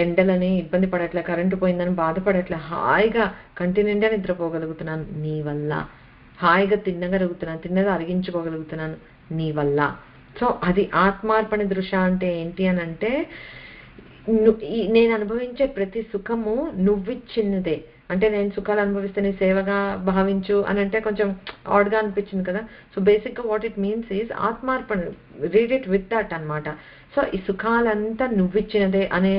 ఎండలని ఇబ్బంది పడట్లే, కరెంటు పోయిందని బాధపడట్లే, హాయిగా కంటి నిండా నిద్రపోగలుగుతున్నాను నీ వల్ల, హాయిగా తిన్నగలుగుతున్నాను, తిన్నది అరిగించుకోగలుగుతున్నాను నీ వల్ల. సో అది ఆత్మార్పణ దృశ అంటే ఏంటి అని అంటే, నేను అనుభవించే ప్రతి సుఖము నువ్విచ్చినదే. అంటే నేను సుఖాలు అనుభవిస్తే నీ సేవగా భావించు అని అంటే కొంచెం ఆడ్గా అనిపించింది కదా. సో బేసిక్గా వాట్ ఇట్ మీన్స్ ఈజ్ ఆత్మార్పణ, రీడ్ ఇట్ విత్ దట్ అనమాట. సో ఈ సుఖాలంతా నువ్విచ్చినదే అనే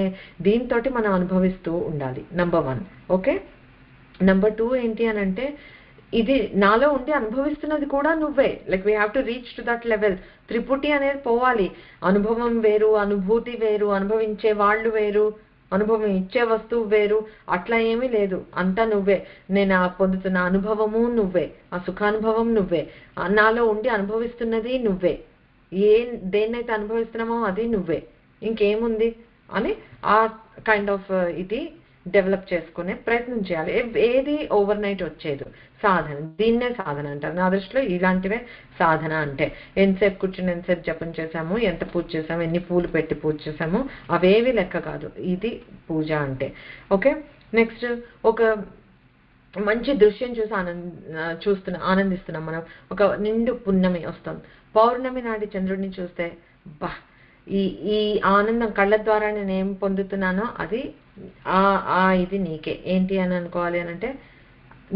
దీంతో మనం అనుభవిస్తూ ఉండాలి, నెంబర్ 1. ఓకే, నెంబర్ 2 ఏంటి అని అంటే, ఇది నాలో ఉండి అనుభవిస్తున్నది కూడా నువ్వే. Like we have to reach to that level. త్రిపుటి అనేది పోవాలి. అనుభవం వేరు, అనుభూతి వేరు, అనుభవించే వాళ్ళు వేరు, అనుభవం ఇచ్చే వస్తువు వేరు, అట్లా ఏమీ లేదు, అంతా నువ్వే. నేను పొందుతున్న అనుభవము నువ్వే, ఆ సుఖానుభవం నువ్వే, నాలో ఉండి అనుభవిస్తున్నది నువ్వే, దేన్నైతే అనుభవిస్తున్నామో అది నువ్వే, ఇంకేముంది అని ఆ కైండ్ ఆఫ్ ఇది డెవలప్ చేసుకునే ప్రయత్నం చేయాలి. ఏది ఓవర్ నైట్ వచ్చేది సాధన, దీన్నే సాధన అంటారు నా దృష్టిలో. ఇలాంటివే సాధన అంటే. ఎంతసేపు కూర్చుని ఎంతసేపు జపం చేసాము, ఎంత పూజ చేసాము, ఎన్ని పూలు పెట్టి పూజ చేసాము, అవేవి లెక్క కాదు, ఇది పూజ అంటే. ఓకే, నెక్స్ట్ ఒక మంచి దృశ్యం చూసి ఆనందిస్తున్నాం మనం. ఒక నిండు పున్నమి వస్తాం, పౌర్ణమి నాటి చంద్రుడిని చూస్తే బా, ఈ ఆనందం కళ్ళ ద్వారా నేను ఏం పొందుతున్నానో అది ఇది నీకే. ఏంటి అని అనుకోవాలి అని అంటే,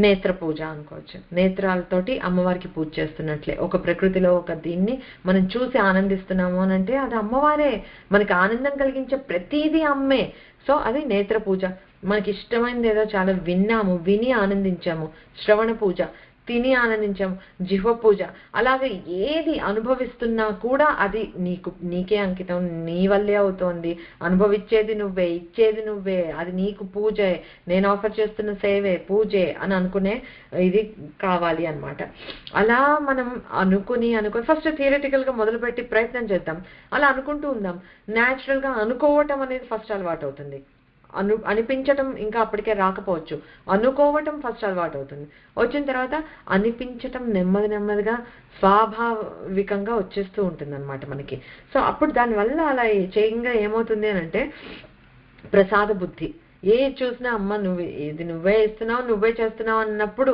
నేత్ర పూజ అనుకోవచ్చు. నేత్రాలతోటి అమ్మవారికి పూజ చేస్తున్నట్లే. ఒక ప్రకృతిలో ఒక దీన్ని మనం చూసి ఆనందిస్తున్నాము అని అంటే అది అమ్మవారే. మనకి ఆనందం కలిగించే ప్రతిదీ అమ్మే. సో అది నేత్ర పూజ. మనకి ఇష్టమైనది ఏదో చాలా విన్నాము, విని ఆనందించాము, శ్రవణ పూజ, తిని ఆనందించాము, జిహ్వ పూజ. అలాగే ఏది అనుభవిస్తున్నా కూడా అది నీకే అంకితం, నీ వల్లే అవుతోంది, అనుభవించేది నువ్వే, ఇచ్చేది నువ్వే, అది నీకు పూజే, నేను ఆఫర్ చేస్తున్న సేవే పూజే అని అనుకునే ఇది కావాలి అన్నమాట. అలా మనం అనుకుని ఫస్ట్ థియరిటికల్గా మొదలుపెట్టి ప్రయత్నం చేద్దాం. అలా అనుకుంటూ ఉందాం. న్యాచురల్గా అనుకోవటం అనేది ఫస్ట్ అలవాటు అవుతుంది. అనిపించటం ఇంకా అప్పటికే రాకపోవచ్చు, అనుకోవటం ఫస్ట్ అలవాటు అవుతుంది. వచ్చిన తర్వాత అనిపించటం నెమ్మదిగా స్వాభావికంగా వచ్చేస్తూ ఉంటుంది అనమాట మనకి. సో అప్పుడు దానివల్ల అలా చేయంగా ఏమవుతుంది అని అంటే, ప్రసాద బుద్ధి. చూసినా అమ్మ ఇది నువ్వే ఇస్తున్నావు, నువ్వే చేస్తున్నావు అన్నప్పుడు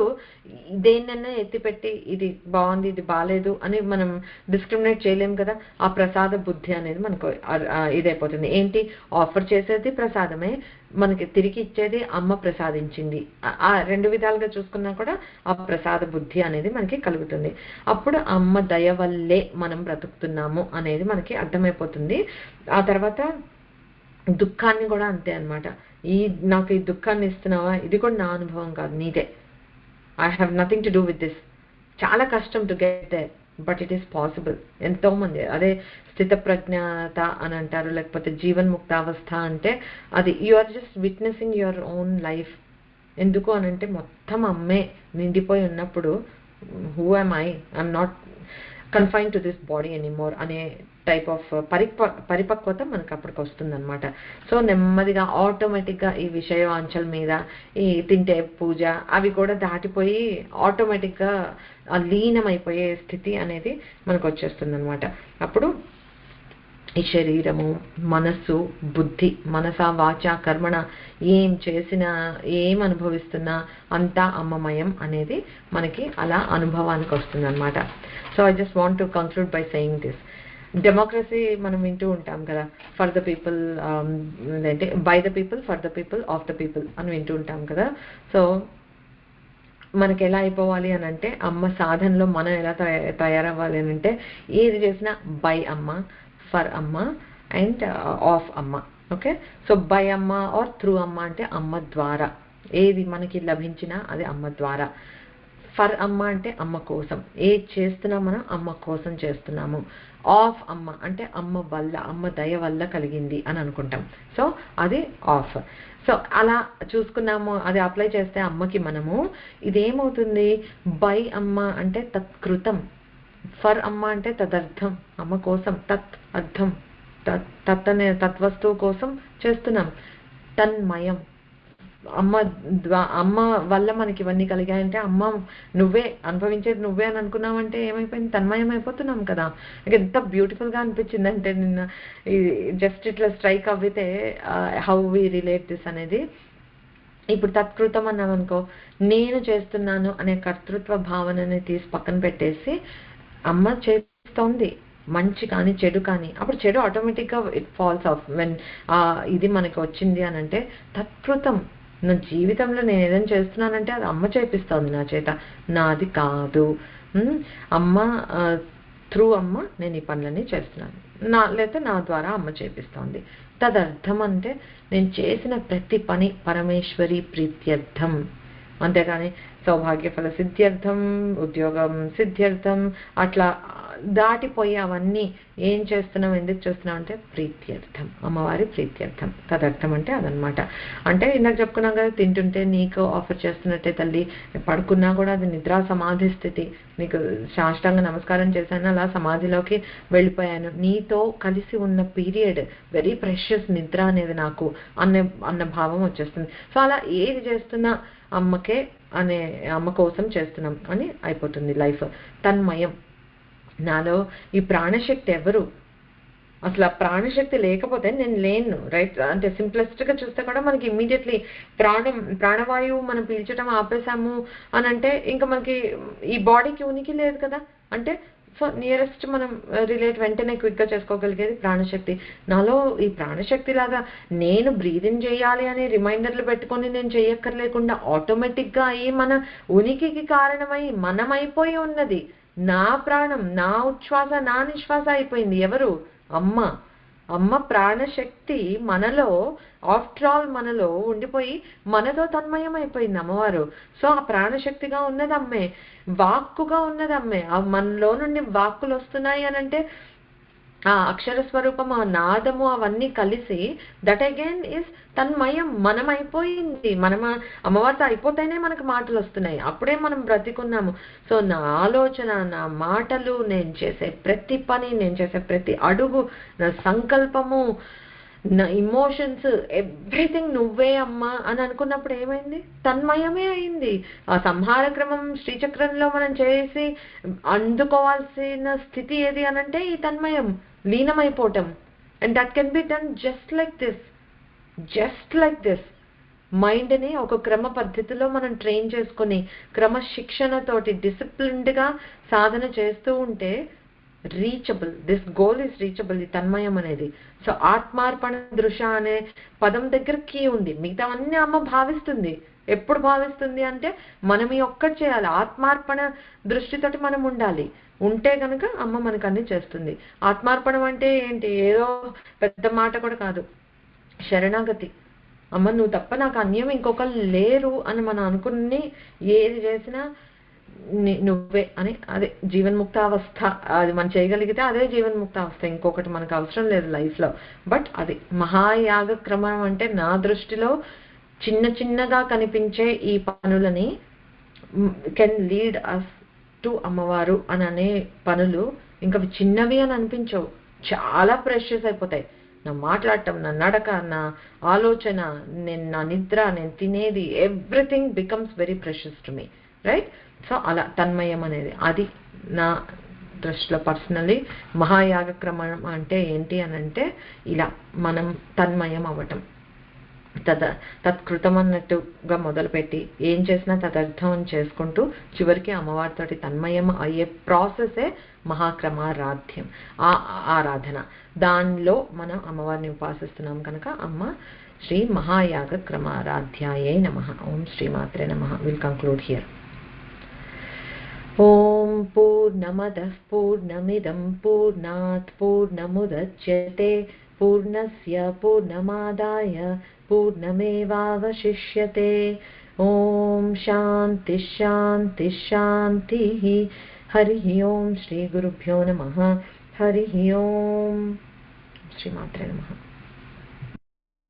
దేన్నైనా ఎత్తిపెట్టి ఇది బాగుంది, ఇది బాగాలేదు అని మనం డిస్క్రిమినేట్ చేయలేం కదా. ఆ ప్రసాద బుద్ధి అనేది మనకు ఇదైపోతుంది. ఏంటి, ఆఫర్ చేసేది ప్రసాదమే, మనకి తిరిగి ఇచ్చేది అమ్మ ప్రసాదించింది. ఆ రెండు విధాలుగా చూసుకున్నా కూడా ఆ ప్రసాద బుద్ధి అనేది మనకి కలుగుతుంది. అప్పుడు అమ్మ దయ వల్లే మనం బ్రతుకుతున్నాము అనేది మనకి అర్థమైపోతుంది. ఆ తర్వాత దుఃఖాన్ని కూడా అంతే అనమాట. నాకు ఈ దుఃఖాన్ని ఇస్తున్నావా, ఇది కూడా నా అనుభవం కాదు, నీదే. I have nothing to do with this. చాలా కష్టం to get there, but it is possible. ఎంతో మంది అదే స్థితప్రజ్ఞత అని అంటారు, లేకపోతే జీవన్ముక్తావస్థ అంటే అది you are just witnessing your own life. ఎందుకు అనంటే మొత్తం అమ్మే నిండిపోయి ఉన్నప్పుడు who am I'm not confine to this body anymore అనే టైప్ ఆఫ్ పరిపక్వత మనకు అప్పటికి వస్తుందన్నమాట. సో నెమ్మదిగా ఆటోమేటిక్గా ఈ విషయవాంఛల మీద, ఈ తింటే పూజ అవి కూడా దాటిపోయి ఆటోమేటిక్గా లీనమైపోయే స్థితి అనేది మనకు వచ్చేస్తుంది అనమాట. అప్పుడు ఈ శరీరము, మనస్సు, బుద్ధి, మనస వాచ కర్మణ ఏం చేసినా ఏం అనుభవిస్తున్నా అంతా అమ్మమయం అనేది మనకి అలా అనుభవానికి వస్తుంది అనమాట. So I just want to conclude by saying this. Democracy మనం వింటూ ఉంటాం కదా, ఫర్ ద పీపుల్, అంటే by the people, for the people, of the people అని వింటూ ఉంటాం కదా. సో మనకి ఎలా అయిపోవాలి అని అంటే, అమ్మ సాధనలో మనం ఎలా తయారవ్వాలి అని అంటే, ఏది చేసినా బై అమ్మ, ఫర్ అమ్మ అండ్ ఆఫ్ అమ్మ. ఓకే, సో బై అమ్మ ఆర్ త్రూ అమ్మ అంటే అమ్మ ద్వారా ఏది మనకి లభించినా అది అమ్మ ద్వారా. ఫర్ అమ్మ అంటే అమ్మ కోసం, ఏది చేస్తున్నా మనం అమ్మ కోసం చేస్తున్నాము. ఆఫ్ అమ్మ అంటే అమ్మ వల్ల, అమ్మ దయ వల్ల కలిగింది అని అనుకుంటాం. సో అది ఆఫ్. సో అలా చూసుకున్నాము, అది అప్లై చేస్తే అమ్మకి మనము ఇదేమవుతుంది, బై అమ్మ అంటే తత్కృతం, ఫర్ అమ్మ అంటే తదర్థం, అమ్మ కోసం, తత్ అర్థం, తత్ అనే తత్వస్తువు కోసం చేస్తున్నాం. తన్మయం, అమ్మ వల్ల మనకి ఇవన్నీ కలిగాయంటే, అమ్మ నువ్వే అనుభవించేది నువ్వే అని అనుకున్నామంటే ఏమైపోయింది, తన్మయం అయిపోతున్నాం కదా. ఎంత బ్యూటిఫుల్ గా అనిపించింది అంటే నిన్న జస్ట్ ఇట్లా స్ట్రైక్ అవ్వితే హౌ వి రిలేట్ దిస్ అనేది. ఇప్పుడు తత్కృతం అన్నామనుకో, నేను చేస్తున్నాను అనే కర్తృత్వ భావనని తీసి పక్కన పెట్టేసి అమ్మ చేస్తోంది, మంచి కానీ చెడు కానీ, అప్పుడు చెడు ఆటోమేటిక్గా ఇట్ ఫాల్స్ ఆఫ్ వెన్ ఇది మనకి వచ్చింది అని అంటే తత్కృతం. నా జీవితంలో నేను ఏదైనా చేస్తున్నానంటే అది అమ్మ చేపిస్తోంది నా చేత, నాది కాదు. అమ్మ త్రూ అమ్మ నేను ఈ పనులన్నీ చేస్తున్నాను, లేకపోతే నా ద్వారా అమ్మ చేపిస్తోంది. తదర్థం అంటే నేను చేసిన ప్రతి పని పరమేశ్వరి ప్రీత్యర్థం, అంతేగాని సౌభాగ్యఫల సిద్ధ్యర్థం, ఉద్యోగం సిద్ధ్యర్థం అట్లా దాటిపోయి అవన్నీ ఏం చేస్తున్నాం, ఎందుకు చేస్తున్నాం అంటే ప్రీత్యర్థం, అమ్మవారి ప్రీత్యర్థం. తదర్థం అంటే అదనమాట. అంటే ఇందాక చెప్పుకున్నాం కదా, తింటుంటే నీకు ఆఫర్ చేస్తున్నట్టే తల్లి, పడుకున్నా కూడా అది నిద్రా సమాధి స్థితి, నీకు సాష్టాంగ నమస్కారం చేశాను, అలా సమాధిలోకి వెళ్ళిపోయాను, నీతో కలిసి ఉన్న పీరియడ్ వెరీ ప్రెషియస్ నిద్ర అనేది నాకు అన్న భావం వచ్చేస్తుంది. సో అలా ఏది చేస్తున్నా అమ్మకే అనే, అమ్మ కోసం చేస్తున్నాం అని అయిపోతుంది లైఫ్. తన్మయం, నాలో ఈ ప్రాణశక్తి ఎవరు, అసలు ఆ ప్రాణశక్తి లేకపోతే నేను లేను, రైట్? అంటే సింప్లెస్ట్గా చూస్తే కూడా మనకి ఇమ్మీడియట్లీ ప్రాణవాయువు మనం పీల్చడం ఆపేసాము అని అంటే ఇంకా మనకి ఈ బాడీకి ఉనికి లేదు కదా. అంటే సో నియరెస్ట్ మనం రిలేట్ వెంటనే క్విక్గా చేసుకోగలిగేది ప్రాణశక్తి. నాలో ఈ ప్రాణశక్తి లాగా నేను బ్రీదింగ్ చేయాలి అని రిమైండర్లు పెట్టుకొని నేను చేయక్కర్లేకుండా ఆటోమేటిక్గా అయ్యి మన ఉనికికి కారణమై మనమైపోయి ఉన్నది నా ప్రాణం, నా ఉచ్ఛ్వాస, నా నిశ్వాస అయిపోయింది ఎవరు, అమ్మ. అమ్మ ప్రాణశక్తి మనలో, ఆఫ్టర్ ఆల్ మనలో ఉండిపోయి మనతో తన్మయం అయిపోయింది అమ్మవారు. సో ఆ ప్రాణశక్తిగా ఉన్నది అమ్మే, వాక్కుగా ఉన్నది అమ్మే. మనలో నుండి వాక్కులు వస్తున్నాయి అని అంటే ఆ అక్షర స్వరూపం, ఆ నాదము అవన్నీ కలిసి దట్ అగైన్ ఇస్ తన్మయం, మనం అయిపోయింది. అమ్మవారితో అయిపోతేనే మనకు మాటలు వస్తున్నాయి, అప్పుడే మనం బ్రతికున్నాము. సో నా ఆలోచన, నా మాటలు, నేను చేసే ప్రతి పని, నేను చేసే ప్రతి అడుగు, నా సంకల్పము, నా ఇమోషన్స్, ఎవ్రీథింగ్ నువ్వే అమ్మా అని అనుకున్నప్పుడు ఏమైంది, తన్మయమే అయింది. ఆ సంహార క్రమం శ్రీచక్రంలో మనం చేసి అందుకోవాల్సిన స్థితి ఏది అనంటే ఈ తన్మయం, లీనమైపోవటం. And that can be done just like this. మైండ్ని ఒక క్రమ పద్ధతిలో మనం ట్రైన్ చేసుకొని క్రమశిక్షణతోటి డిసిప్లిన్డ్గా సాధన చేస్తూ ఉంటే reachable, this goal is reachable, ఈ తన్మయం అనేది. సో ఆత్మార్పణ దృశ అనే పదం దగ్గర కీ ఉంది, మిగతావన్నీ అమ్మ భావిస్తుంది. ఎప్పుడు భావిస్తుంది అంటే మనం ఈ ఒక్కటి చేయాలి, ఆత్మార్పణ దృష్టితోటి మనం ఉండాలి. ఉంటే గనక అమ్మ మనకు అన్ని చేస్తుంది. ఆత్మార్పణం అంటే ఏంటి, ఏదో పెద్ద మాట కూడా కాదు, శరణాగతి. అమ్మ నువ్వు తప్ప నాకు అన్యం ఇంకొకరు లేరు అని మనం అనుకుని ఏది చేసినా నువ్వే అని, అదే జీవన్ముక్త అవస్థ. అది మనం చేయగలిగితే అదే జీవన్ముక్త అవస్థ, ఇంకొకటి మనకు అవసరం లేదు లైఫ్లో. బట్ అది మహాయాగ క్రమం అంటే నా దృష్టిలో చిన్న చిన్నగా కనిపించే ఈ పనులని కెన్ లీడ్ అస్ టు అమ్మవారు అని అనే పనులు ఇంకా చిన్నవి అని అనిపించవు, చాలా ప్రెషియస్ అయిపోతాయి. నా మాట్లాడటం, నా నడక, నా ఆలోచన, నా నిద్ర, నేను తినేది, everything becomes very precious to me, right? So అలా తన్మయం అనేది అది నా దృష్టిలో పర్సనలీ మహాయాగ క్రమం అంటే ఏంటి అని అంటే ఇలా మనం తన్మయం అవ్వటం, తత్కృతం అన్నట్టుగా మొదలుపెట్టి ఏం చేసినా తదర్థం అని చేసుకుంటూ చివరికి అమ్మవారితోటి తన్మయం అయ్యే ప్రాసెసే మహాక్రమారాధ్యం, ఆరాధన. దానిలో మనం అమ్మవారిని ఉపాసిస్తున్నాం కనుక అమ్మ శ్రీ మహాయాగ క్రమారాధ్యాయే నమః. ఓం శ్రీమాత్రే నమః. Will conclude here. ఓం పూర్ణమదః పూర్ణమిదం పూర్ణాత్ పూర్ణముదచ్యతే పూర్ణస్య పూర్ణమాదాయ పూర్ణమేవావశిష్యతే. ఓం శాంతి శాంతి శాంతి. హరి ఓం. శ్రీ గురుభ్యో నమః. హరి ఓం. శ్రీమాత్రే నమః.